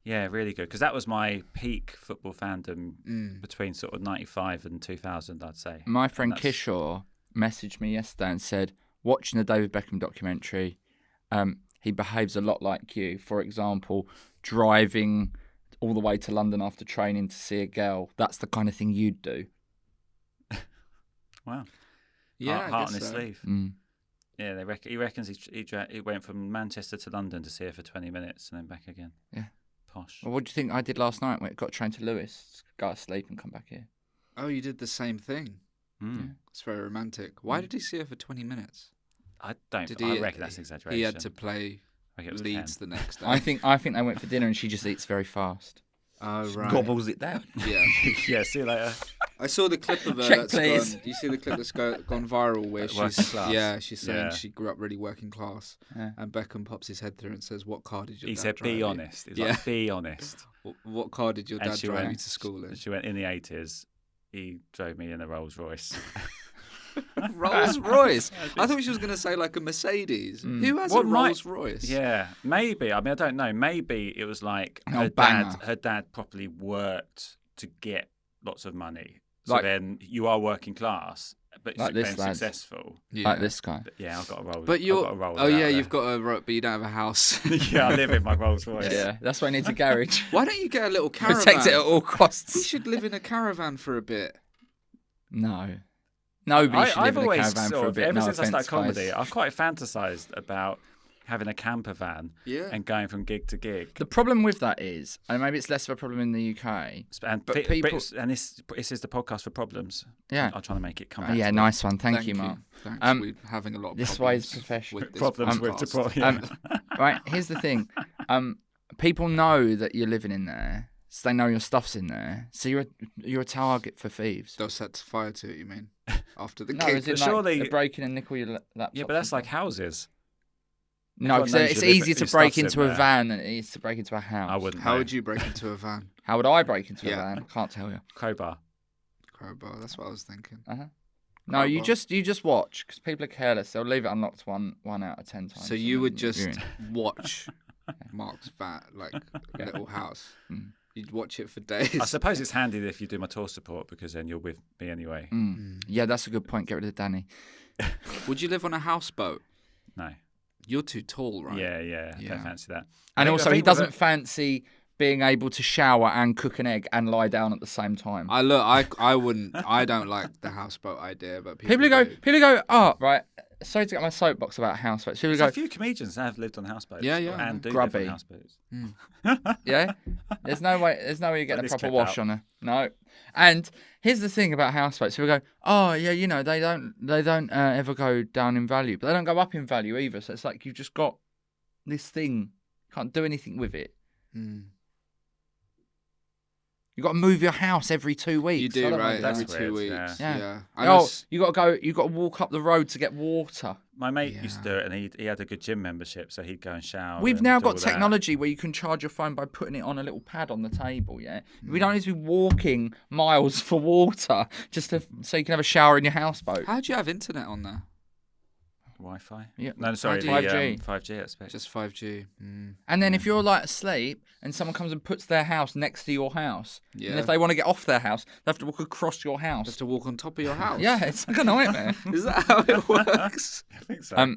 Yeah, really good. Because that was my peak football fandom between sort of 95 and 2000, I'd say. My friend And that's- Kishore messaged me yesterday and said, watching the David Beckham documentary, he behaves a lot like you. For example, driving all the way to London after training to see a girl. That's the kind of thing you'd do. Wow. Yeah, Heart I on guess his so. sleeve. Mm. Yeah, he reckons he went from Manchester to London to see her for 20 minutes and then back again. Yeah. Posh. Well, what do you think I did last night when I got trained to Lewis? Go to sleep and come back here. Oh, you did the same thing. Mm. It's very romantic. Why did he see her for 20 minutes? I don't. Did I he- reckon that's an exaggeration. He had to play I reckon it was Leeds 10. the next day. I think they went for dinner and she just eats very fast. Oh, right. Gobbles it down. Yeah. Yeah, see you later. I saw the clip of her Check, that's please. gone. You see the clip that's gone viral where Working she's class. she's saying Yeah. she grew up really working class, Yeah. and Beckham pops his head through and says, "What car did your He dad said, drive "Be you?" honest." He's Yeah. like, "Be honest." What car did your And dad she drive went- you to school in? She went in the 80s. He drove me in a Rolls Royce. Rolls Royce. I thought she was going to say like a Mercedes. Who has What a might- Rolls Royce? Yeah, maybe. I mean, I don't know. Maybe it was like An her old banger. dad properly worked to get lots of money. So Like- then you are working class, but Like this lad. successful. Yeah. Like this guy. But yeah, I've got a roll. But you're. I've got a roll Oh yeah, out you've got a. But you don't have a house. there. Yeah, I live in my Rolls Royce. Yeah, that's why he needs a garage. Why don't you get a little caravan? Protect it at all You costs. should live in a caravan for a bit. No. Nobody should live I've in a always caravan for a bit. ever No since I started offence, comedy, guys. I've quite fantasized about having a camper van Yeah. and going from gig to gig. The problem with that is, and maybe it's less of a problem in the UK. And But people- and this is the podcast for problems. Yeah. I'm trying to make it come Oh, back. yeah, to nice one. Thank you, Mark. Thanks. Um, We're having a lot of this problems way is professional. with this Problems with the podcast. Right, here's the thing. People know that you're living in there, so they know your stuff's in there. So you're a target for thieves. They'll set fire to it, you mean? After the No, gig. is it surely- like break in and nickel your laptop? Yeah, but that's like houses. No, everyone because knows it's you live- easier to your break stuff's in into a there. van than it is to break into a house. I wouldn't. How know. would you break into a van? How would I break into a Yeah. van? I can't tell you. Crowbar. Crowbar, that's what I was thinking. No, you Crowbar. just watch because people are careless. They'll leave it unlocked one out of 10 times. So and you then would just you're in. watch Mark's little house. Mm. You'd watch it for days. I suppose it's handy if you do my tour support because then you're with me anyway. Yeah, that's a good point. Get rid of Danny. Would you live on a houseboat? No. You're too tall, right? Yeah. I Yeah. don't fancy that. And I also, think he with doesn't fancy being able to shower and cook an egg and lie down at the same time. I wouldn't. I don't like the houseboat idea, but People do. go, oh, right. Sorry to get my soapbox about houseboats. People There's go, a few comedians that have lived on houseboats. Yeah, yeah. And do Grubby. live on houseboats. yeah. There's no way you're getting a this proper clip wash out. on her. No. And here's the thing about houseboats. People go, oh yeah, you know they don't ever go down in value, but they don't go up in value either. So it's like you've just got this thing, can't do anything with it. Mm. You got to move your house every 2 weeks. You I do, don't right? like Every that. 2 weird, weeks. yeah. Yeah. Oh, you got to walk up the road to get water. My mate used to Yeah. do it, and he had a good gym membership, so he'd go and shower. We've and now do got all that. technology where you can charge your phone by putting it on a little pad on the table. Yeah, we don't need to be walking miles for water so you can have a shower in your houseboat. How do you have internet on there? Wi-Fi. Yeah. No, sorry, the 5G. 5G. I expect. Just 5G. Mm. And then if you're like asleep and someone comes and puts their house next to your house, Yeah. and if they want to get off their house, they have to walk across your You have house. to walk on top of your house. Yeah, it's like a nightmare. Is that how it works? I think so.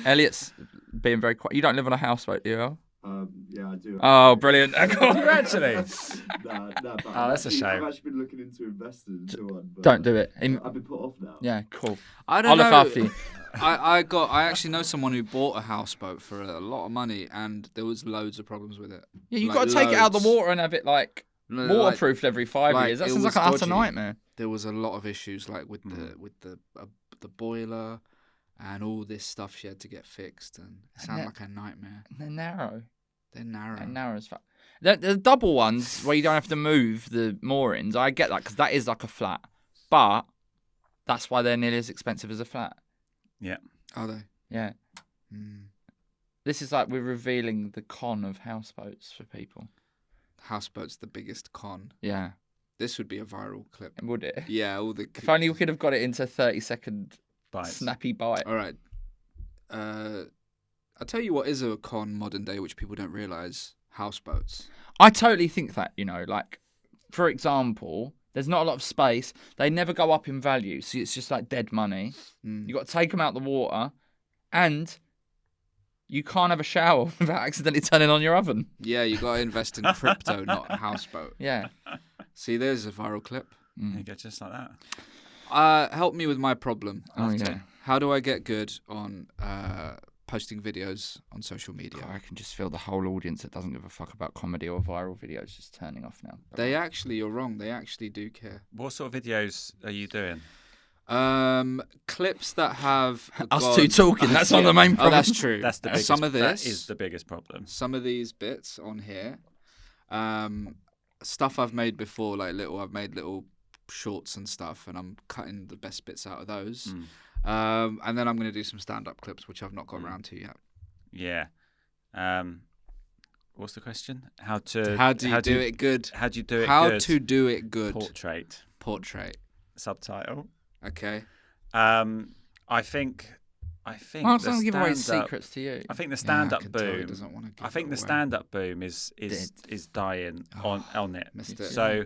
Elliot's being very quiet. You don't live on a houseboat, do you? Yeah, I do. Oh, brilliant. Do you actually? Nah, but that's a shame. I've actually been looking into investing into one. But Don't do it. I've been put off now. Yeah, cool. I don't I'll know. look after you. I actually know someone who bought a houseboat for a lot of money, and there was loads of problems with it. Yeah, you've Like, got to take it out of the loads. water and have it like No, like, waterproofed every 5 like, years. That it sounds like was an utter dodgy. nightmare. there was a lot of issues, like with the boiler and all this stuff she had to get fixed, and it sounded like a nightmare. And they're narrow. They're narrow. They're narrow as fuck. The double ones where you don't have to move the moorings, I get that because that is like a flat. But that's why they're nearly as expensive as a flat. Yeah. Are they? Yeah. Mm. This is like we're revealing the con of houseboats for people. Houseboat's the biggest con. Yeah. This would be a viral clip. Would it? Yeah, all the. If only we could have got it into 30-second Bites. snappy bite. All right. I'll tell you what is a con modern day, which people don't realise. Houseboats. I totally think that, like, for example, there's not a lot of space. They never go up in value, so it's just like dead money. Mm. You got to take them out the water, and you can't have a shower without accidentally turning on your oven. Yeah, you got to invest in crypto, not a houseboat. Yeah. See, there's a viral clip. There you go, just like that. Help me with my problem. Oh, yeah. How do I get good on posting videos on social media? God, I can just feel the whole audience that doesn't give a fuck about comedy or viral videos just turning off now. You're wrong. They actually do care. What sort of videos are you doing? Clips that have Us two talking, that's not the main Oh, problem. that's true. That's the biggest. Some of That this is the biggest problem. Some of these bits on here, stuff I've made before, I've made little shorts and stuff, and I'm cutting the best bits out of those. And then I'm going to do some stand-up clips, which I've not got around to yet. Yeah. What's the question? How do you do it good? How do you do it How good? to do it good. Portrait. Portrait. Subtitle. Okay. I think I think Mark's the not give away his stand-up- secrets to you. I think the Yeah, I stand-up can tell he boom. doesn't want to give I think it the away. stand-up boom is dying on it. Missed it. So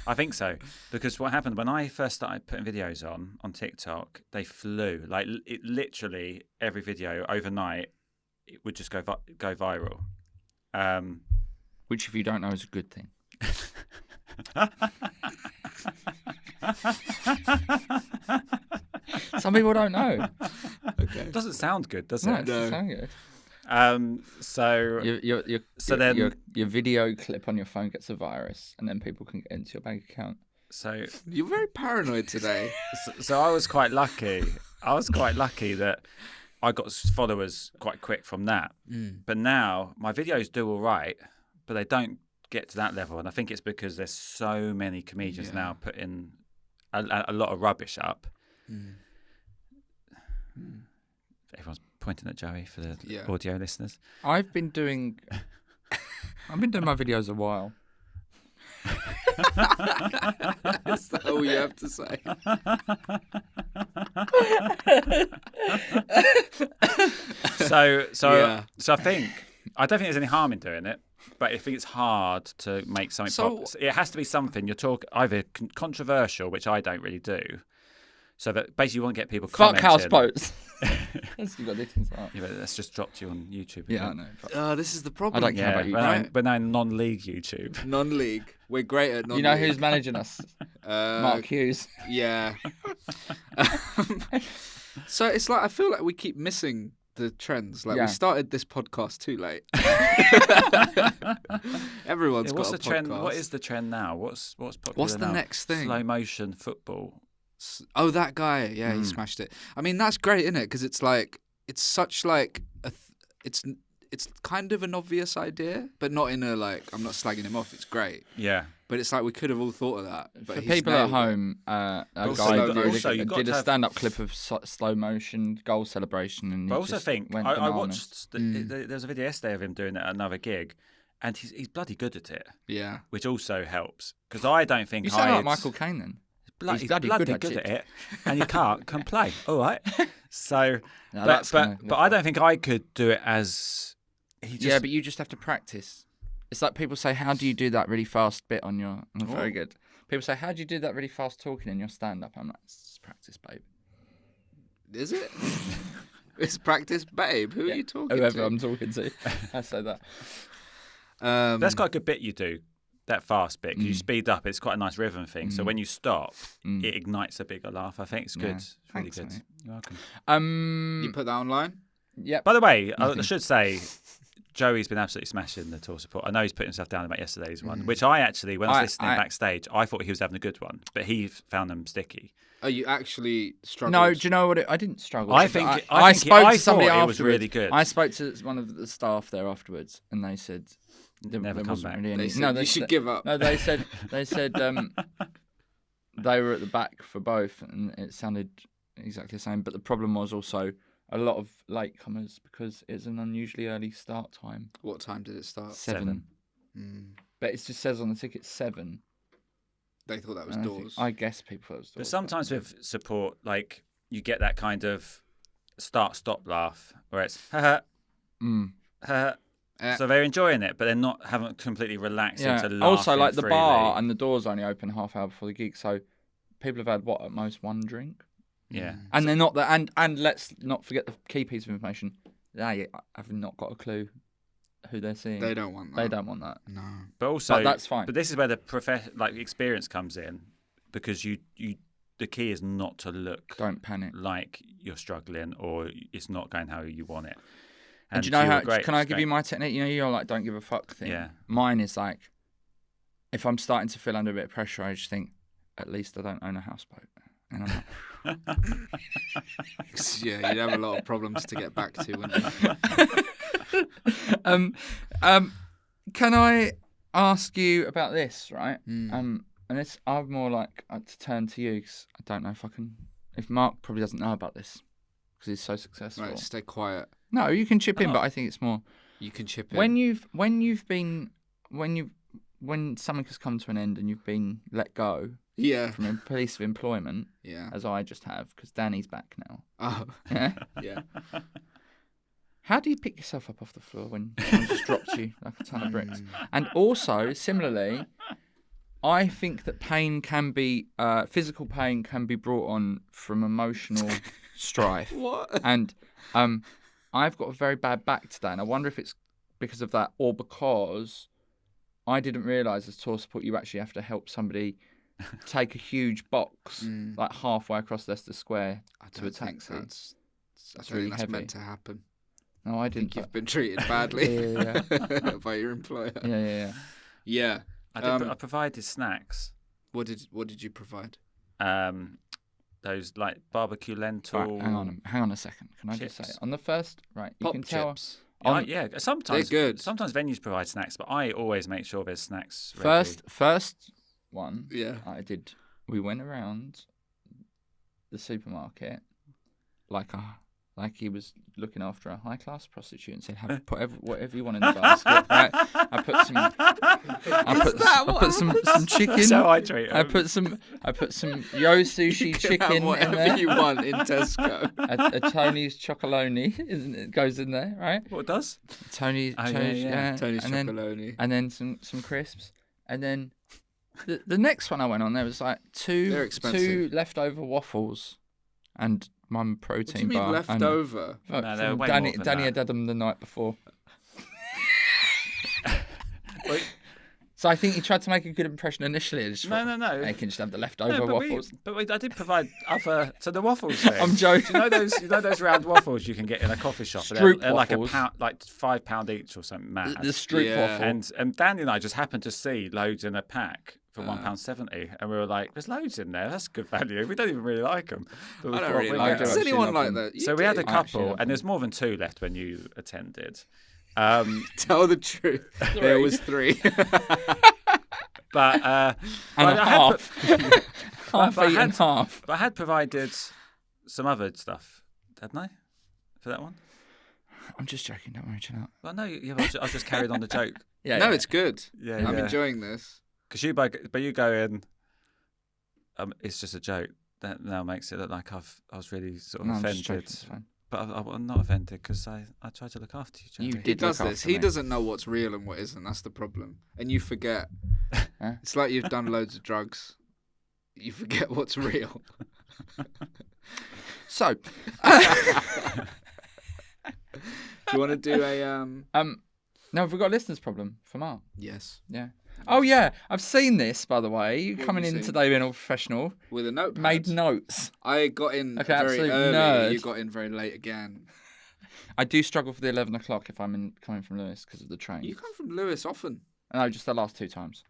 I think so, because what happened when I first started putting videos on TikTok, they flew. Like it literally every video overnight, it would just go viral. Which, if you don't know, is a good thing. Some people don't know. Okay. It doesn't sound good, does No, it? it doesn't sound good. So Your video clip on your phone gets a virus, and then people can get into your bank account. so You're very paranoid today. so I was quite lucky. That I got followers quite quick from that. But now my videos do all right, but they don't get to that level. And I think it's because there's so many comedians now putting a lot of rubbish up. Everyone's pointing at Joey for the audio listeners. I've been doing my videos a while. That's all you have to say. So I think I don't think there's any harm in doing it, but I think it's hard to make something. It has to be something you're either controversial, which I don't really do. So that basically you want to get people Fuck commenting. houseboats. You got this things like that. Yeah, but that's just dropped you on YouTube. Yeah, I again. know. This is the problem. I don't care about you. right? We're now non-league YouTube. Non-league. We're great at non-league. You know who's managing us? Mark Hughes. Yeah. So it's like I feel like we keep missing the trends. Like we started this podcast too late. Everyone's got What's a the trend? podcast. What is the trend now? What's popular What's the now? next thing? Slow motion football. Oh, that guy. Yeah, he smashed it. I mean, that's great, isn't it? Because it's like it's such like it's kind of an obvious idea, but not in a like I'm not slagging him off. It's great. Yeah. But it's like we could have all thought of that. But For he's people at nailed it. home, a Also, guy you've got did to a have- stand-up clip of slow motion goal celebration, and But I he also just think went I bananas. watched. There was a video yesterday of him doing it at another gig, and he's bloody good at it, Yeah. which also helps because I don't think You sound like Michael Caine then. He's bloody bloody good good at at it, and you can play. All right. So, No, that's but gonna- I don't think I could do it as. Yeah, but you just have to practice. It's like people say, "How do you do that really fast bit on your?" I'm very good. People say, "How do you do that really fast talking in your stand-up?" I'm like, "It's just practice, babe." Is it? It's practice, babe. Who are you talking Whoever to? I'm talking to, I say that. That's quite a good bit you do. That fast bit, 'cause you speed up. It's quite a nice rhythm thing. So when you stop, it ignites a bigger laugh. I think it's good. Yeah. It's really Thanks, good. mate. You're welcome. You put that online? Yeah. By the way, I Nothing. should say, Joey's been absolutely smashing the tour support. I know he's put himself down about yesterday's one, which I actually, when I was listening backstage, I thought he was having a good one, but he found them sticky. Oh, you actually struggled? No, do you know what? I didn't struggle. I think I spoke to thought somebody it afterwards. was really good. I spoke to one of the staff there afterwards, and they said Never come wasn't back. really any- They said, no, you should give up. No, they said they were at the back for both, and it sounded exactly the same. But the problem was also a lot of latecomers because it's an unusually early start time. What time did it start? 7. But it just says on the ticket 7. They thought that was and doors. I guess people thought it was doors. But sometimes with support, like, you get that kind of start-stop laugh, where it's, ha ha. So they're enjoying it, but they're haven't completely relaxed into laughing. Also, like the freely. bar and the doors only open half hour before the gig, so people have had at most one drink. Yeah. And they're not that. And let's not forget the key piece of information. They have not got a clue who they're seeing. They don't want that. They don't want that. No. But also, But that's fine. But this is where the experience comes in, because the key is not to look Don't panic. like you're struggling or it's not going how you want it. And do you know you how? were great. Can I It's give great. you my technique? You know, you're like, don't give a fuck thing. Yeah. Mine is like, if I'm starting to feel under a bit of pressure, I just think, at least I don't own a houseboat. And I'm like, Yeah, you'd have a lot of problems to get back to, wouldn't you? Can I ask you about this, right? Mm. And it's I'm more like to turn to you because I don't know if Mark probably doesn't know about this because he's so successful. Right, stay quiet. No, you can chip in, but I think it's more You can chip in. when something has come to an end and you've been let go. Yeah. from a police of employment, Yeah. as I just have, because Danny's back now. Oh. Yeah. Yeah. How do you pick yourself up off the floor when someone just drops you like a ton of bricks? And also, similarly, I think that pain can be, physical pain can be brought on from emotional strife. What? And I've got a very bad back today, and I wonder if it's because of that or because I didn't realise as tour support you actually have to help somebody take a huge box like halfway across Leicester Square to a taxi. That's really really heavy. meant to happen. No, I I didn't. think you've been treated badly Yeah. by your employer. Yeah. Yeah. I provided snacks. What did you provide? Those like barbecue lentil. Right, hang on a second. Can I just chips. say on the first you Pop can tell chips. Yeah, sometimes They're good. Sometimes venues provide snacks, but I always make sure there's snacks ready. first one. Yeah. I did. We went around the supermarket like he was looking after a high class prostitute and said, "Put whatever you want in the basket." Right? I put some chicken. So I treat I them. put some yo sushi You can chicken have in whatever there. you want in Tesco. A Tony's chocolonely goes in there, right? What does? Tony's Tony's Tony's and then, chocolonely. and then some crisps, and then the next one I went on there was like They're two expensive. leftover waffles and one protein What do you mean bar. leftover? And, No, they were from way Danny more than Danny that. had had them the night before. Wait. So I think he tried to make a good impression initially. I just No, thought, no. "Hey, you can just have the leftover No, waffles." I did provide other. So the waffles thing. I'm joking. Do you know those round waffles you can get in a coffee shop? Stroop They're like waffles. like £5 each or something mad. The street Yeah. waffle. And Danny and I just happened to see loads in a pack for £1.70, and we were like, "There's loads in there. That's good value." We don't even really like them. I don't really I like do it. Does actually anyone love like them. that? You So we had a do. actually couple, love and there's more than 2 left when you attended. Tell the truth. There was 3. But and but a I had half. Half but I eaten had- half. But I had provided some other stuff, hadn't I? For that one? I'm just joking. Don't worry, chill out. Well, no, I was just carried on the joke. Yeah. No, yeah. it's good. Yeah, I'm yeah. enjoying this. Because you go in. It's just a joke. That now makes it look like I was really sort of No, I'm just joking. offended. It's fine. But I'm not offended because I try to look after you, Jerry. You He did does look this. after He me. doesn't know what's real and what isn't. That's the problem. And you forget. Huh? It's like you've done loads of drugs. You forget what's real. So, Do you want to do a now we've got a listeners problem for Mark. Yes. Yeah. Oh yeah, I've seen this by the way. You What coming have in you seen? today being all professional. With a notepad. Made notes. I got in Like an very absolute early. nerd. You got in very late again. I do struggle for the 11 o'clock if I'm coming from Lewis because of the train. You come from Lewis often. No, just the last 2 times.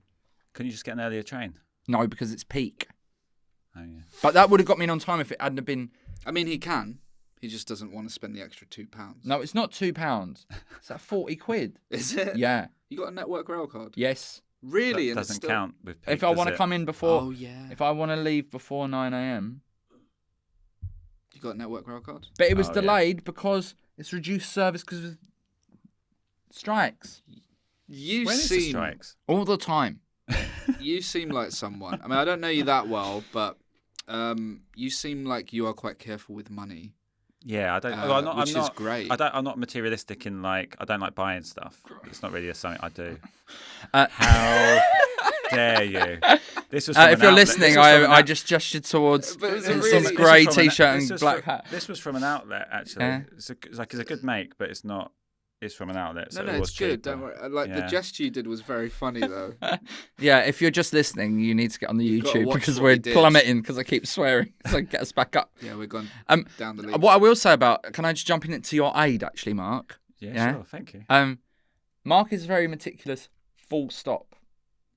Can you just get an earlier train? No, because it's peak. Oh yeah. But that would have got me in on time if it hadn't have been. I mean, he can. He just doesn't want to spend the extra £2. No, it's not £2. It's that 40 quid. Is it? Yeah. You got a Network Rail card? Yes. Really? That And it's doesn't still... count with peak, If I want does to it? come in before, Oh yeah. if I want to leave before 9 a.m. You got a Network Rail card? But it was Oh, yeah. delayed because it's reduced service because of strikes You When is the seem strikes? all the time. you seem like someone. I mean, I don't know you that well, but you seem like you are quite careful with money. Yeah, I don't. Which I'm is not, great. I'm not materialistic in like. I don't like buying stuff. It's not really something I do. Uh, How dare you? This was from if an you're outlet- listening, this was from an I out- just gestured towards But it's some really- this is grey from an- t-shirt this and was black from- hat. This was from an outlet, actually. Yeah. It's a good make, but it's not. It's from an outlet. So No, it was it's good. cheaper. Don't worry. Like the Yeah. gesture you did was very funny, though. Yeah, if you're just listening, you need to get on the You've gotta YouTube watch because what we're we did. plummeting because I keep swearing. So get us back up. Yeah, we're gone down the league. What I will say about, can I just jump into your aid actually, Mark? Yeah, sure. Thank you. Mark is very meticulous, full stop.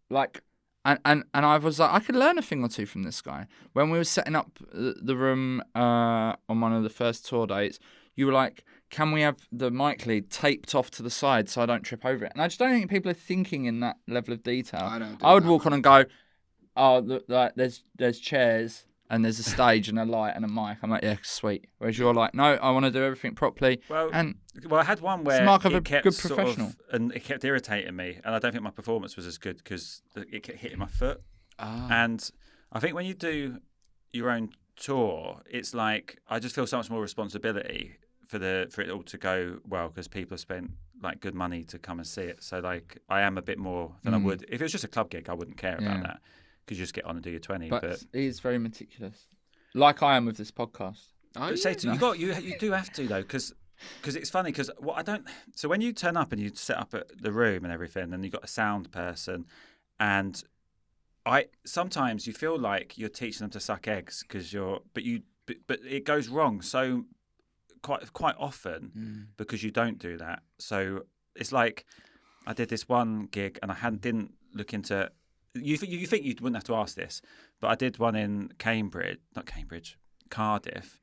Like, and I was like, I could learn a thing or two from this guy. When we were setting up the room on one of the first tour dates, you were like, can we have the mic lead taped off to the side so I don't trip over it? And I just don't think people are thinking in that level of detail. I don't do I would that. walk on and go, oh, like there's chairs and there's a stage and a light and a mic. I'm like, yeah, sweet. Whereas you're like, no, I want to do everything properly. Well, And I had one where mark of it a kept good sort professional. and it kept irritating me, and I don't think my performance was as good because it kept hitting my foot. Ah. And I think when you do your own tour, it's like I just feel so much more responsibility for it all to go well because people have spent like good money to come and see it. So like I am a bit more than I would if it was just a club gig. I wouldn't care about that because you just get on and do your 20. But he is very meticulous, like I am with this podcast. You do have to though because it's funny because what I don't. So when you turn up and you set up the room and everything, and you've got a sound person, and sometimes you feel like you're teaching them to suck eggs because but it goes wrong so quite often because you don't do that. So it's like I did this one gig and I didn't look into. You think you wouldn't have to ask this, but I did one in Cardiff,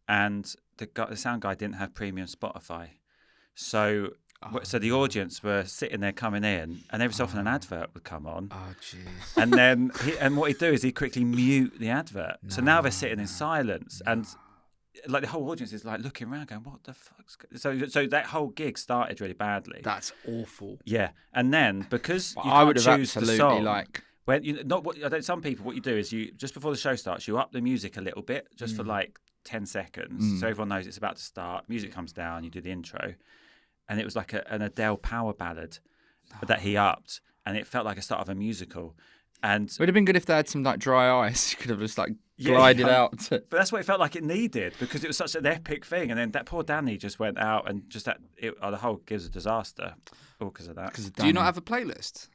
and the sound guy didn't have premium Spotify, so the audience were sitting there coming in, and every so often an advert would come on. Oh jeez! And then what he'd do is he'd quickly mute the advert. So now they're sitting in silence, and like the whole audience is like looking around, going, "What the fuck's?" So that whole gig started really badly. That's awful. Yeah, and then because you I can't would have choose absolutely the song, like. when some people, what you do is you just before the show starts, you up the music a little bit just for like 10 seconds, so everyone knows it's about to start. Music comes down, you do the intro, and it was like an Adele power ballad that he upped, and it felt like a start of a musical. And It would have been good if they had some like dry ice. You could have just like glided out. But that's what it felt like it needed because it was such an epic thing. And then that poor Danny just went out and just the whole gig was a disaster all because of that. Do you not have a playlist?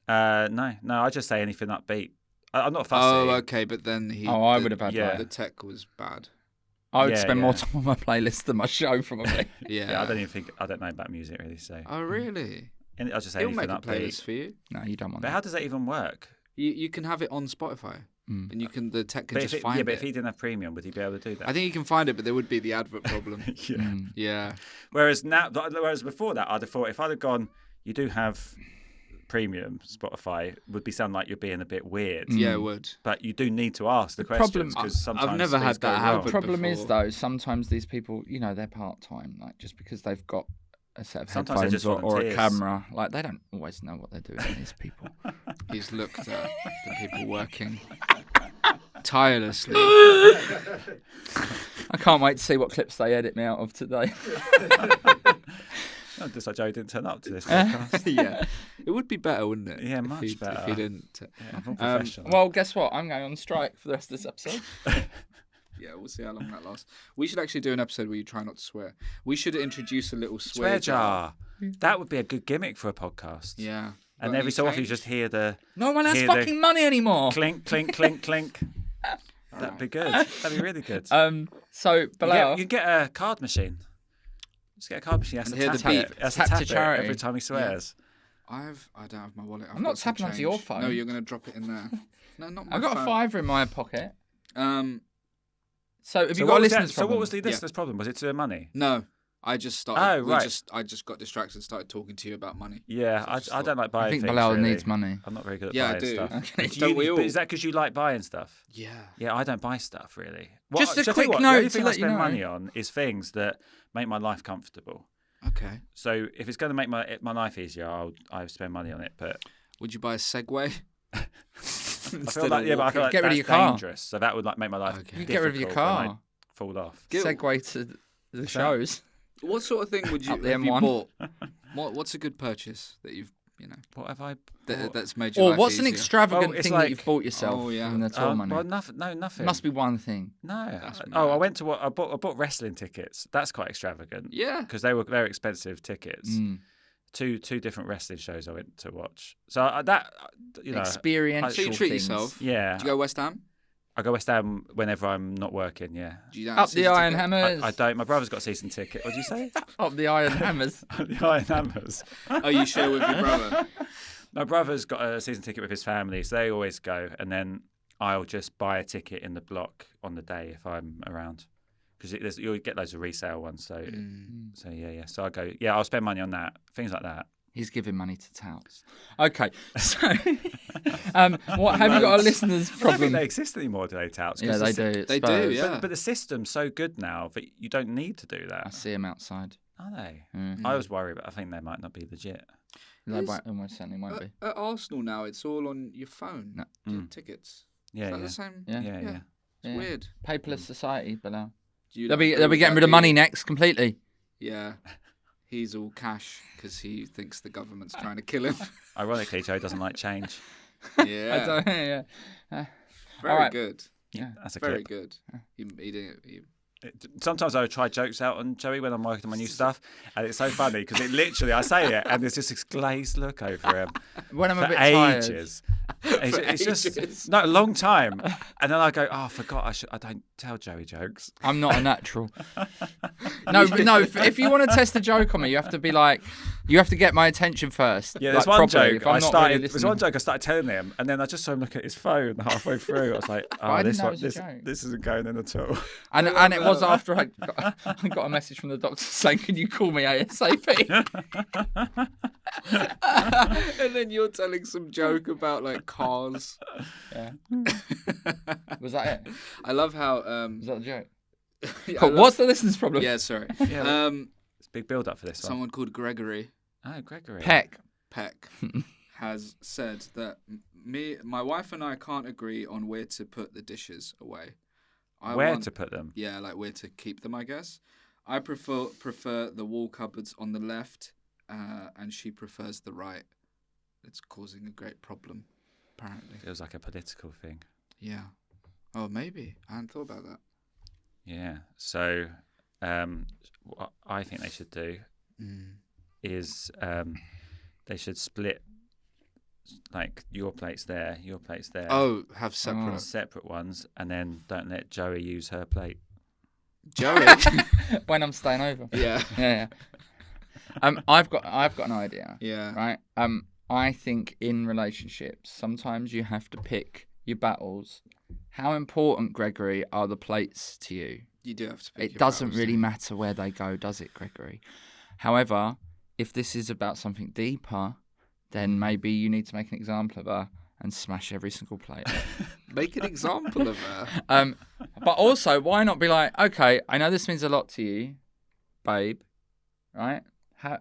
No, I just say anything upbeat. I'm not fussy. Oh, okay, but then I would have had the tech was bad. I would spend more time on my playlist than my show, probably. Yeah. I don't know about music really. So. Oh, really? I'll just say It'll anything make a upbeat. playlist for you. No, you don't want But that. how does that even work? You can have it on Spotify, and the tech can just find it. But if he didn't have premium, would he be able to do that? I think you can find it, but there would be the advert problem. Yeah. Whereas before that, I'd have thought if I'd have gone, you do have premium Spotify, would sound like you're being a bit weird. Yeah, it would. But you do need to ask the questions because sometimes I've never had that happen. The problem before. is though, sometimes these people, they're part time. Like just because they've got a set of Sometimes they're headphones just or a volunteers. camera, like they don't always know what they're doing. These people. He's looked at the people working tirelessly. I can't wait to see what clips they edit me out of today. Just like Joe didn't turn up to this podcast. Yeah, it would be better, wouldn't it? Yeah, much better. If he didn't. Yeah, I'm professional. Well, guess what? I'm going on strike for the rest of this episode. Yeah, we'll see how long that lasts. We should actually do an episode where you try not to swear. We should introduce a little swear jar. That would be a good gimmick for a podcast. Yeah. And every so often you just hear the... No one has fucking money anymore. Clink, clink, clink, clink. That'd be good. That'd be really good. So, Bilal... You get a card machine. Just get a card machine. And hear the beep. Tap to charity. Every time he swears. Yeah. I don't have my wallet. I'm not tapping onto your phone. No, you're going to drop it in there. No, not my I've got phone. a fiver in my pocket. So have you So got a listener's so problem? what was the listener's problem? Was it to money? No. I just started. Oh, right. I just got distracted and started talking to you about money. Yeah, I don't like buying I think things, Bilal really. needs money. I'm not very good at Yeah, buying I do. stuff. Okay. Don't we all? But is that because you like buying stuff? Yeah. Yeah, I don't buy stuff really. Just a so I tell you quick what, note the only to thing I let you spend know. money on is things that make my life comfortable. Okay. So if it's going to make my life easier, I spend money on it. But Would you buy a Segway? I feel like Get rid of that's your car. dangerous. So that would make my life Okay. You can get rid of your difficult when car. I fall off. Segue to the shows. What sort of thing would you Up the have you M1. bought? What's a good purchase that you've What have I bought? that's made your Or life what's an easier? extravagant Well, it's thing that like- you've bought yourself Oh, yeah. from the tour money? Well, nothing. No, nothing. There must be one thing. No. That's I mad. went to what I bought wrestling tickets. That's quite extravagant. Yeah. Because they were very expensive tickets. Mm. Two different wrestling shows I went to watch. So Experiential So you treat things. yourself. yeah. Do you go West Ham? I go West Ham whenever I'm not working. Yeah. Do you Up the Iron Hammers. I don't. My brother's got a season ticket. What did you say? Up the Iron Hammers. The Iron Hammers. Oh, you share with your brother. My brother's got a season ticket with his family, so they always go, and then I'll just buy a ticket in the block on the day if I'm around, because you'll get loads of resale ones. So, so yeah. So I go, yeah, I'll spend money on that, things like that. He's giving money to touts. Okay, so what have you got a listener's I don't problem? think they exist anymore, do they, touts? Yeah, they do. They do, Spurs. yeah. But the system's so good now that you don't need to do I that. see him outside. Are they? Mm. I was worried, but I think they might not be legit. They almost certainly won't be. At Arsenal now, it's all on your phone. No. The tickets. Yeah, Is that yeah. the same? Yeah. Yeah. It's weird. Paperless society, Bilal. Do you They'll not be agree with getting that, rid of do money you? next completely. Yeah. He's all cash because he thinks the government's trying to kill him. Ironically, Joe doesn't like change. Yeah. I don't, yeah. Very Alright. good. Yeah. That's a Very clip. good. He didn't. Sometimes I would try jokes out on Joey when I'm working on my new stuff, and it's so funny because it literally, I say it, and there's just this glazed look over him When I'm for a bit tired. ages. It's ages. just no, a long time, and then I go, oh, I forgot. I don't tell Joey jokes. I'm not a natural. No. If you want to test a joke on me, you have to be like, you have to get my attention first. Yeah, there's like, one properly. joke If I'm I not started. really There's listening- one joke I started telling him, and then I just saw him look at his phone halfway through. I was like, oh, I didn't this know one, it was a joke. this isn't going in at all. And it was after I got a message from the doctor saying, "Can you call me ASAP?" And then you're telling some joke about like cars. Yeah. Was that it? I love how. Was that the joke? Yeah, Cool. What's the listener's problem? Yeah, sorry. Yeah, it's a big build up for this one. Someone called Gregory Oh, Gregory. Peck. Peck has said that my wife and I can't agree on where to put the dishes away. Where to put them? Yeah, like where to keep them, I guess. I prefer the wall cupboards on the left, and she prefers the right. It's causing a great problem, apparently. Feels like a political thing. Yeah. Oh, maybe. I hadn't thought about that. Yeah. So, what I think they should do is they should split, like your plates there, your plates there. Oh, have separate. Separate ones, and then don't let Joey use her plate. Joey? When I'm staying over. Yeah. Yeah. I've got an idea. Yeah. Right. I think in relationships sometimes you have to pick your battles. How important, Gregory, are the plates to you? You do have to pick It your doesn't battles, really don't you? matter where they go, does it, Gregory? However, if this is about something deeper, then maybe you need to make an example of her and smash every single plate. Make an example of her. But also, why not be like, okay, I know this means a lot to you, babe, right?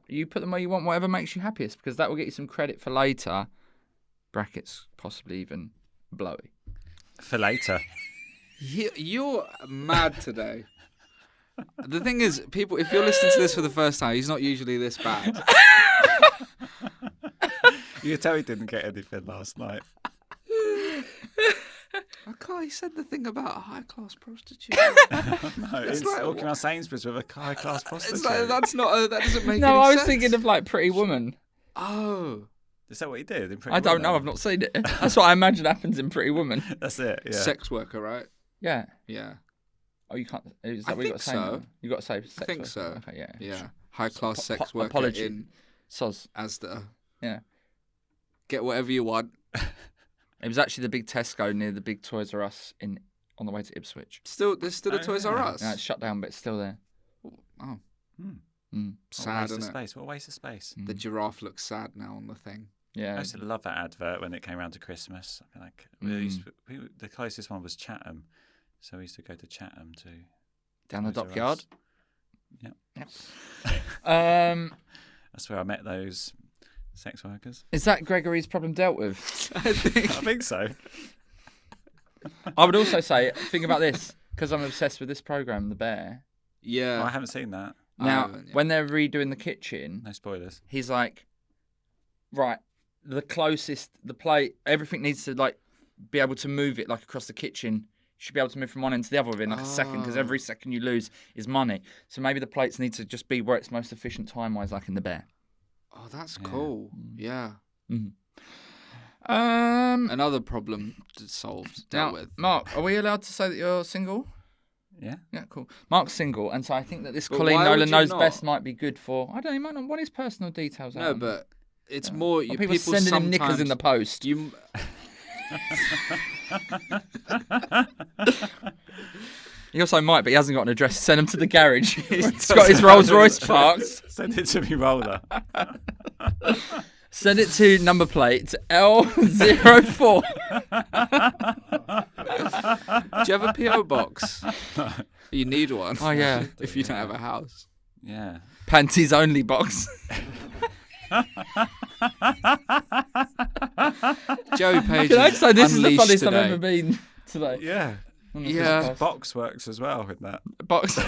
You put them where you want, whatever makes you happiest, because that will get you some credit for later. Brackets, possibly even blowy. For later. You're mad today. The thing is, people, if you're listening to this for the first time, he's not usually this bad. You can tell he didn't get anything last night. I can't. He said the thing about a high-class prostitute. No, it's like- walking around Sainsbury's with a high-class prostitute. It's like, that's not. That doesn't make No, any I was sense. thinking of like Pretty Woman. Oh, Is that what he did? In Pretty I don't Woman? know, I've not seen it. That's what I imagine happens in Pretty Woman. That's it. Yeah. sex worker, right? Yeah. Yeah, Oh, you can't. Is I that what you think got to say? so. now? You got to say sex I think worker. so. Okay, yeah. yeah. High-class sex po- worker apology. in Soz. Asda. Yeah. Get whatever you want. It was actually the big Tesco near the big Toys R Us on the way to Ipswich. There's still a Toys R Us. Yeah, it's shut down, but it's still there. Oh, Mm. sad, waste of isn't it? space. What a waste of space. The giraffe looks sad now on the thing. I Yeah. used to love that advert when it came around to Christmas. I feel like the closest one was Chatham, so we used to go to Chatham to Down the Toys R dockyard. Us. Yep. That's where I met those sex workers. Is that Gregory's problem dealt with? I think. I think so. I would also say, think about this, because I'm obsessed with this program, The Bear. Yeah. Oh, I haven't seen that. I Now, haven't, yeah. when they're redoing the kitchen, No spoilers. he's like, right, the closest, the plate, everything needs to like be able to move it like across the kitchen. You should be able to move from one end to the other within like a second, because every second you lose is money. So maybe the plates need to just be where it's most efficient time-wise, like in The Bear. Oh, that's cool. Yeah. Another Another problem solved, now, dealt with. Mark, are we allowed to say that you're single? Yeah. Yeah, cool. Mark's single, and so I think that this But Colleen why would Nolan you knows not? best might be good for. I don't know. He might not want his personal details No, out. but it's more. Or people sending him knickers in the post. You. He also might, but he hasn't got an address. Send him to the garage. He's got his Rolls Royce parked. Send it to me, roller. Send it to number plate L04. Do you have a PO box? You need one. Oh, yeah. If you don't have a house. Yeah. Panties only box. Joey Page Can I is say this is the unleashed funniest today. I've ever been today? Yeah. On the Yeah. podcast. Box works as well with that. Box.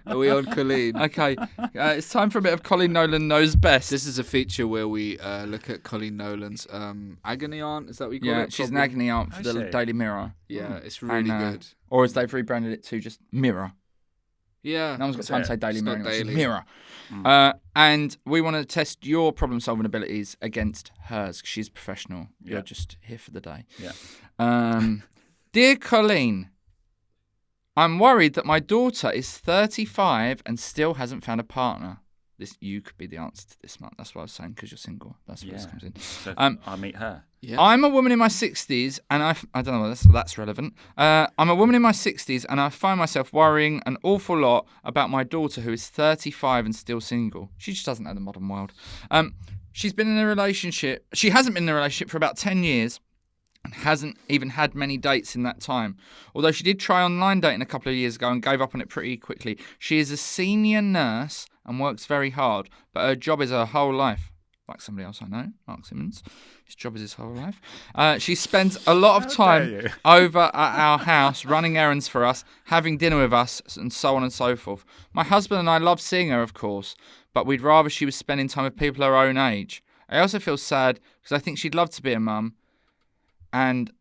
Are we on Colleen? Okay, it's time for a bit of Colleen Nolan knows best. This is a feature where we look at Colleen Nolan's agony aunt. Is that what you call Yeah, it? she's an Problem? agony aunt for I the see. Daily Mirror. Yeah, it's really And, good. Or as they've rebranded it to just Mirror. Yeah. No one's got That's time to it. say Daily It's Mirror not anymore. It's daily. Mirror. And we want to test your problem-solving abilities against hers, 'cause she's professional. You're Yeah. just here for the day. Yeah. Dear Colleen, I'm worried that my daughter is 35 and still hasn't found a partner. You could be the answer to this, Mark. That's what I was saying, because you're single. That's where this Yeah. comes in. So I'll meet her. Yeah. I'm a woman in my 60s, and I don't know whether that's relevant. I'm a woman in my 60s, and I find myself worrying an awful lot about my daughter, who is 35 and still single. She just doesn't know the modern world. She's been in a relationship. She hasn't been in a relationship for about 10 years and hasn't even had many dates in that time. Although she did try online dating a couple of years ago and gave up on it pretty quickly. She is a senior nurse and works very hard, but her job is her whole life. Like somebody else I know, Mark Simmons. His job is his whole life. She spends a lot of How time dare you. over at our house, running errands for us, having dinner with us, and so on and so forth. My husband and I love seeing her, of course, but we'd rather she was spending time with people her own age. I also feel sad because I think she'd love to be a mum, and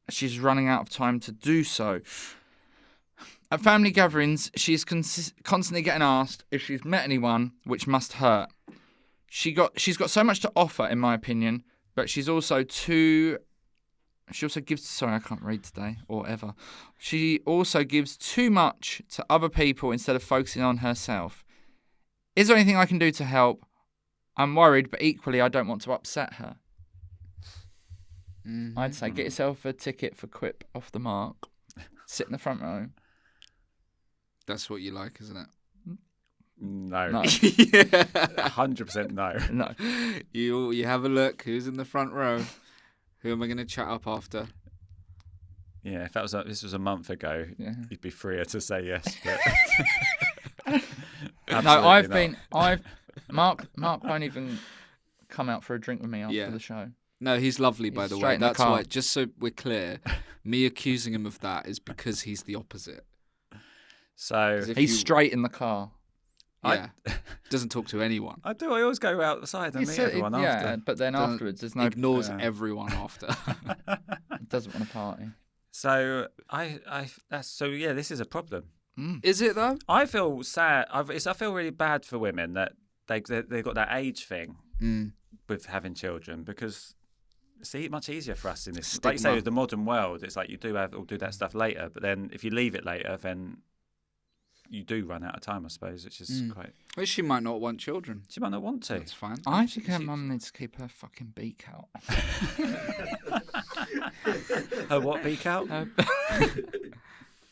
she's running out of time to do so. At family gatherings, she's constantly getting asked if she's met anyone, which must hurt. She's got so much to offer, in my opinion, but she also gives. Sorry, I can't read today or ever. She also gives too much to other people instead of focusing on herself. Is there anything I can do to help? I'm worried, but equally, I don't want to upset her. Mhm. I'd say get yourself a ticket for Quip off the mark. Sit in the front row. That's what you like, isn't it? No. No. 100% no. No. You have a look. Who's in the front row? Who am I going to chat up after? Yeah, if this was a month ago, Yeah. you'd be freer to say yes. But No, absolutely not. Mark won't even come out for a drink with me after Yeah. the show. No, he's lovely, by He's the straight way. in the That's car. why, just so we're clear, me accusing him of that is because he's the opposite. So 'Cause if He's you- straight in the car. Yeah. Doesn't talk to anyone. I do. I always go outside and meet everyone after. But then Doesn't- afterwards, there's no. Ignores Yeah. everyone after. Doesn't want to party. So this is a problem. Is it though? I feel sad. I feel really bad for women that they've got that age thing with having children, because it's much easier for us in this. Like you say, Stigma. with the modern world, it's like you do that stuff later, but then if you leave it later, then you do run out of time, I suppose, which is quite. Well, she might not want children. She might not want to. That's fine. I think her mum needs to keep her fucking beak out. Her what beak out?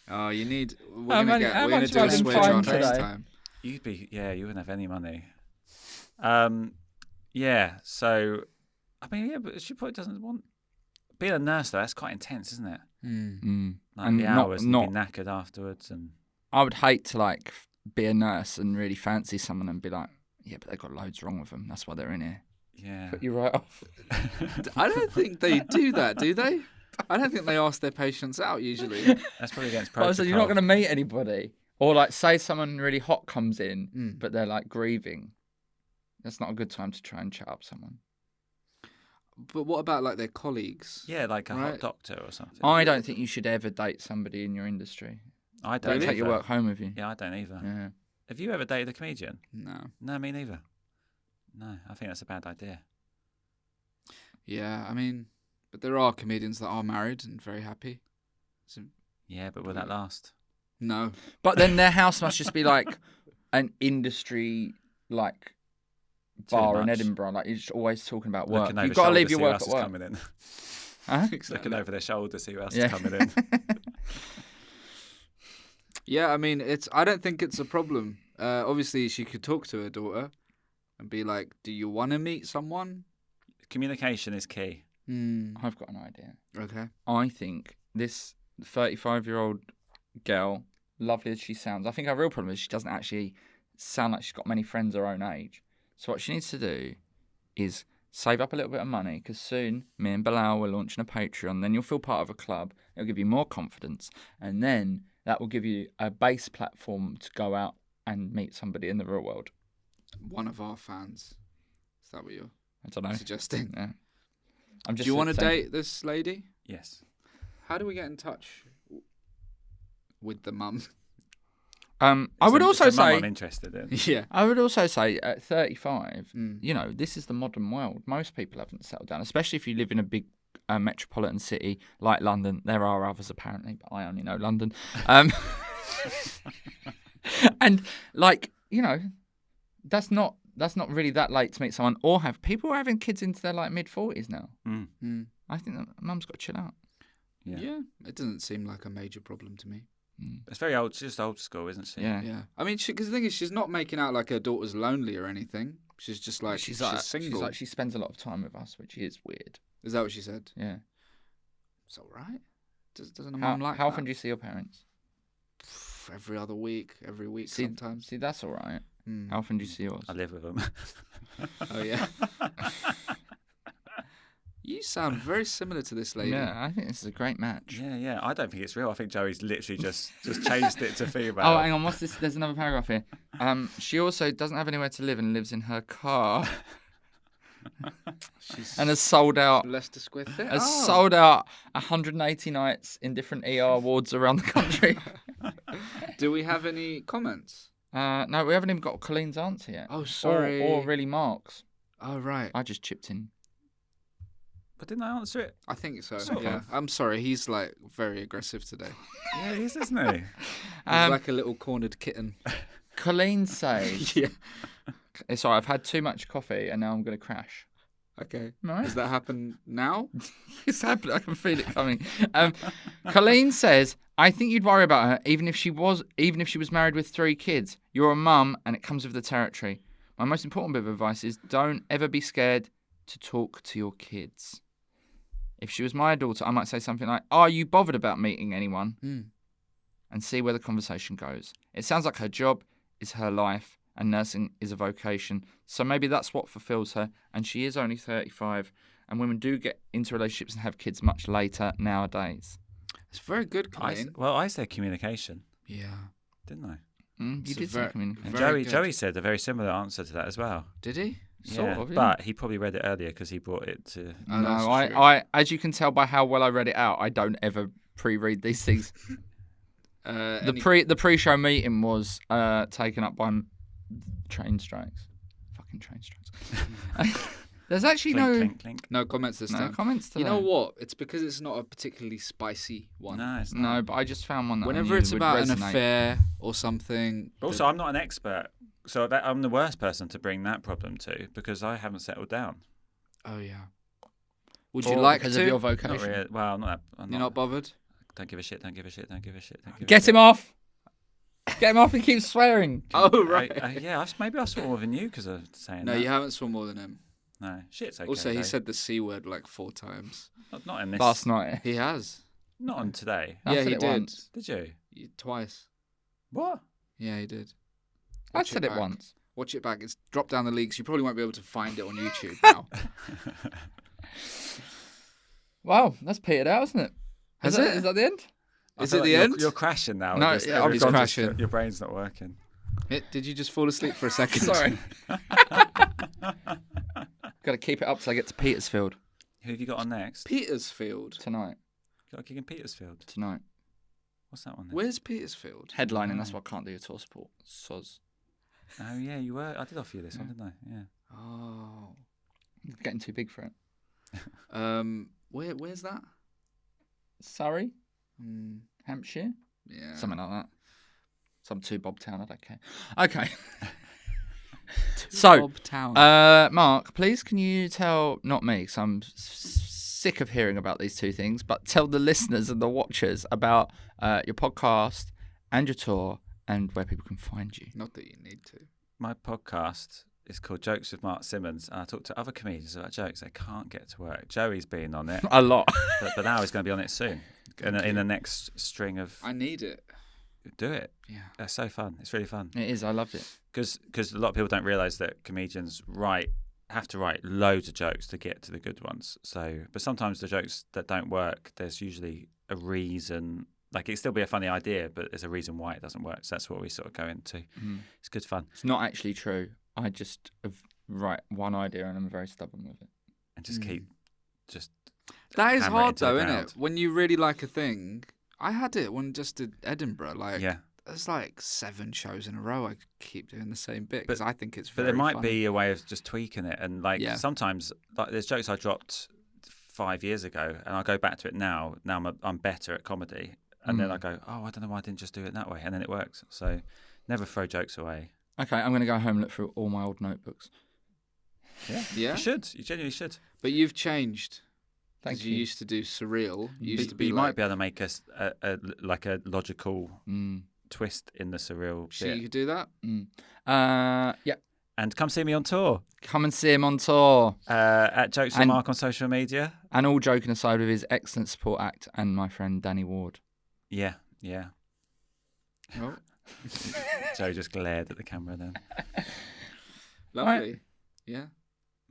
Oh, you need. How We're much gonna do a have I been switch on fined next today? time. You wouldn't have any money. Yeah. So, I mean, yeah, but she probably doesn't want. Being a nurse though, that's quite intense, isn't it? Like And the not- hours and be knackered afterwards, and I would hate to be a nurse and really fancy someone and be like, yeah, but they've got loads wrong with them. That's why they're in here. yeah. Put you right off. I don't think they do that, do they? I don't think they ask their patients out usually. That's probably against But I protocol. said, you're not going to meet anybody. Or say someone really hot comes in, but they're grieving. That's not a good time to try and chat up someone. But what about their colleagues? Yeah, like a hot Right. doctor or something. I don't think you should ever date somebody in your industry. I Don't don't take your either. work home with you. Yeah, I don't either. Yeah. Have you ever dated a comedian? No. No, me neither. No, I think that's a bad idea. Yeah, I mean, but there are comedians that are married and very happy. So, Yeah, but will that last? no. But then their house must just be an industry bar in much. Edinburgh. You're just always talking about work. Looking over You've got to leave shoulder, your see work who at else work. is coming in. Huh? Just looking over their shoulder, see who else Yeah. is coming in. Yeah, I mean, I don't think it's a problem. Obviously, she could talk to her daughter and be like, "Do you want to meet someone?" Communication is key. I've got an idea. Okay. I think this 35-year-old girl, lovely as she sounds, I think her real problem is she doesn't actually sound like she's got many friends her own age. So what she needs to do is save up a little bit of money, because soon me and Bilal are launching a Patreon. Then you'll feel part of a club. It'll give you more confidence. And then that will give you a base platform to go out and meet somebody in the real world. One of our fans. Is that what you're I don't know. suggesting? Yeah. I'm just Do you want to saying- date this lady? Yes. How do we get in touch with the mum? I would also it's a mum say, I'm interested in. Yeah. I would also say at 35, Mm. you know, this is the modern world. Most people haven't settled down, especially if you live in a big metropolitan city like London. There are others apparently, but I only know London. And like, you know, that's not really that late to meet someone or have people are having kids into their like mid-40s now. Mm. Mm. I think that mum's got to chill out. Yeah. It doesn't seem like a major problem to me. It's very old. She's just old school, isn't she? Yeah. Yeah. I mean, because the thing is, she's not making out like her daughter's lonely or anything. She's just like, she's single. She's like, she spends a lot of time with us, which is weird. Is that what she said? Yeah. It's all right. Doesn't a How mum like how that? often do you see your parents? Every other week, every week sometimes. See, that's all right. Mm. How often do you see yours? I live with them. Oh, yeah. You sound very similar to this lady. Yeah, I think this is a great match. Yeah. I don't think it's real. I think Joey's literally just changed it to female. Oh, hang on. What's this? There's another paragraph here. She also doesn't have anywhere to live and lives in her car. And has sold out. Leicester Square Theatre. Has sold out 180 nights in different ER wards around the country. Do we have any comments? No, we haven't even got Colleen's answer yet. Oh, sorry. Or really Mark's. Oh, right. I just chipped in. But didn't I answer it? I think so. Sort Yeah. of. I'm sorry. He's like very aggressive today. Yeah, he is, isn't he? He's like a little cornered kitten. Colleen says, Yeah. it's all right, I've had too much coffee and now I'm going to crash. Okay. All right. Does that happen now? It's happening. I can feel it coming. Colleen says, I think you'd worry about her even if she was married with 3 kids. You're a mum and it comes with the territory. My most important bit of advice is don't ever be scared to talk to your kids. If she was my daughter, I might say something like, are you bothered about meeting anyone? Mm. And see where the conversation goes. It sounds like her job is her life and nursing is a vocation. So maybe that's what fulfills her. And she is only 35. And women do get into relationships and have kids much later nowadays. It's very good, Colleen. I said communication, Yeah. didn't I? You It's did very- say communication. very good. Joey said a very similar answer to that as well. Did he? Sort of, yeah. But he probably read it earlier because he brought it to. Oh, that's No, true. I, as you can tell by how well I read it out, I don't ever pre-read these things. The pre-show meeting was taken up by train strikes. Fucking train strikes. There's actually Clink, clink. no comments this no time. comments to You that. know what? It's because it's not a particularly spicy one. No, it's No, not. but I just found one that I Whenever knew it's would about an resonate. affair or something. But also, I'm not an expert, so I'm the worst person to bring that problem to because I haven't settled down. Oh yeah. Would Or you like because to? of your Not vocation? really. Well, I'm not. You're not bothered. Don't give a shit. Don't give a shit. Don't give a shit. Don't give a Get shit. him off! Get him off! He keeps swearing. Oh right. Yeah, maybe I swore more than you because of saying No, that. you haven't sworn more than him. No, shit's okay. Also, he though. said the C word like 4 times. not in this. Last night. He has. Not on today. I Yeah, said he it did. once. Did you? Twice. What? Yeah, he did. I Watch said it back. once. Watch it back. It's dropped down the leaks. You probably won't be able to find it on YouTube now. Wow, that's petered out, isn't it? Has Is it? Is that the end? I Is feel it like the end? You're crashing now. No, Just yeah, every I've time gone just crashing. Your brain's not working. Did you just fall asleep for a second? Sorry. Got to keep it up till I get to Petersfield Who have you got on next? Petersfield. tonight. You got a gig in Petersfield. Tonight. What's that one? Then? Where's Petersfield? Headlining, that's why I can't do your tour support. Soz. Oh yeah, you were. I did offer you this one, didn't I? Yeah. Oh. Getting too big for it. Where's that? Surrey? Mm, Hampshire? yeah. Something like that. Some 2 Bob Town, I don't care. Okay. So, Bob Town. Mark, please can you tell, not me, because I'm sick of hearing about these 2 things, but tell the listeners and the watchers about your podcast and your tour and where people can find you. Not that you need to. My podcast is called Jokes with Mark Simmons, and I talk to other comedians about jokes they can't get to work. Joey's been on it, A lot. but now he's going to be on it soon in the next string of. I need it. do it. Yeah. That's so fun. It's really fun. It is. I loved it. Because a lot of people don't realise that comedians have to write loads of jokes to get to the good ones. So, but sometimes the jokes that don't work, there's usually a reason. Like, it'd still be a funny idea, but there's a reason why it doesn't work. So that's what we sort of go into. It's good fun. It's not actually true. I just write one idea and I'm very stubborn with it. And just keep just. That is hammer it hard into the though, isn't ground. it? When you really like a thing. I had it when just did Edinburgh. Like, Yeah. there's like 7 shows in a row. I keep doing the same bit because I think it's But very there might funny. be a way of just tweaking it. And like Yeah. sometimes, like there's jokes I dropped 5 years ago, and I go back to it now. Now I'm better at comedy, and then I go, oh, I don't know why I didn't just do it that way, and then it works. So never throw jokes away. Okay, I'm going to go home and look through all my old notebooks. Yeah. You should. You genuinely should. But you've changed. Thank 'Cause you. you used to do surreal. You used to But be you like, might be able to make a logical twist in the surreal so bit. you could do that. Yeah. And come see me on tour Come and see him on tour. at Jokes with And- Mark on social media. And all joking aside, with his excellent support act and my friend Danny Ward. Yeah. Oh, Joe just glared at the camera then. lovely. Yeah.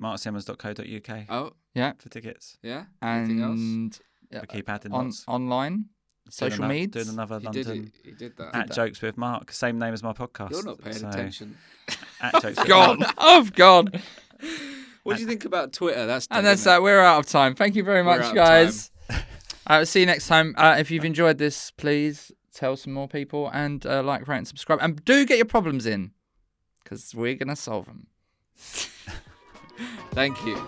marksimmons.co.uk Oh, Yeah. for tickets. yeah. Anything else? And We keep adding on lots. online, social media. Doing another He did London it. He did that. at Jokes with Mark. Same name as my podcast. You're not paying So, attention. At Jokes with God, Mark. oh God. What do you think about Twitter? That's And dead, that's isn't it? that. We're out of time. Thank you very We're much, out of guys. See you next time. If you've enjoyed this, please tell some more people and like, rate, and subscribe. And do get your problems in, because we're gonna solve them. Thank you.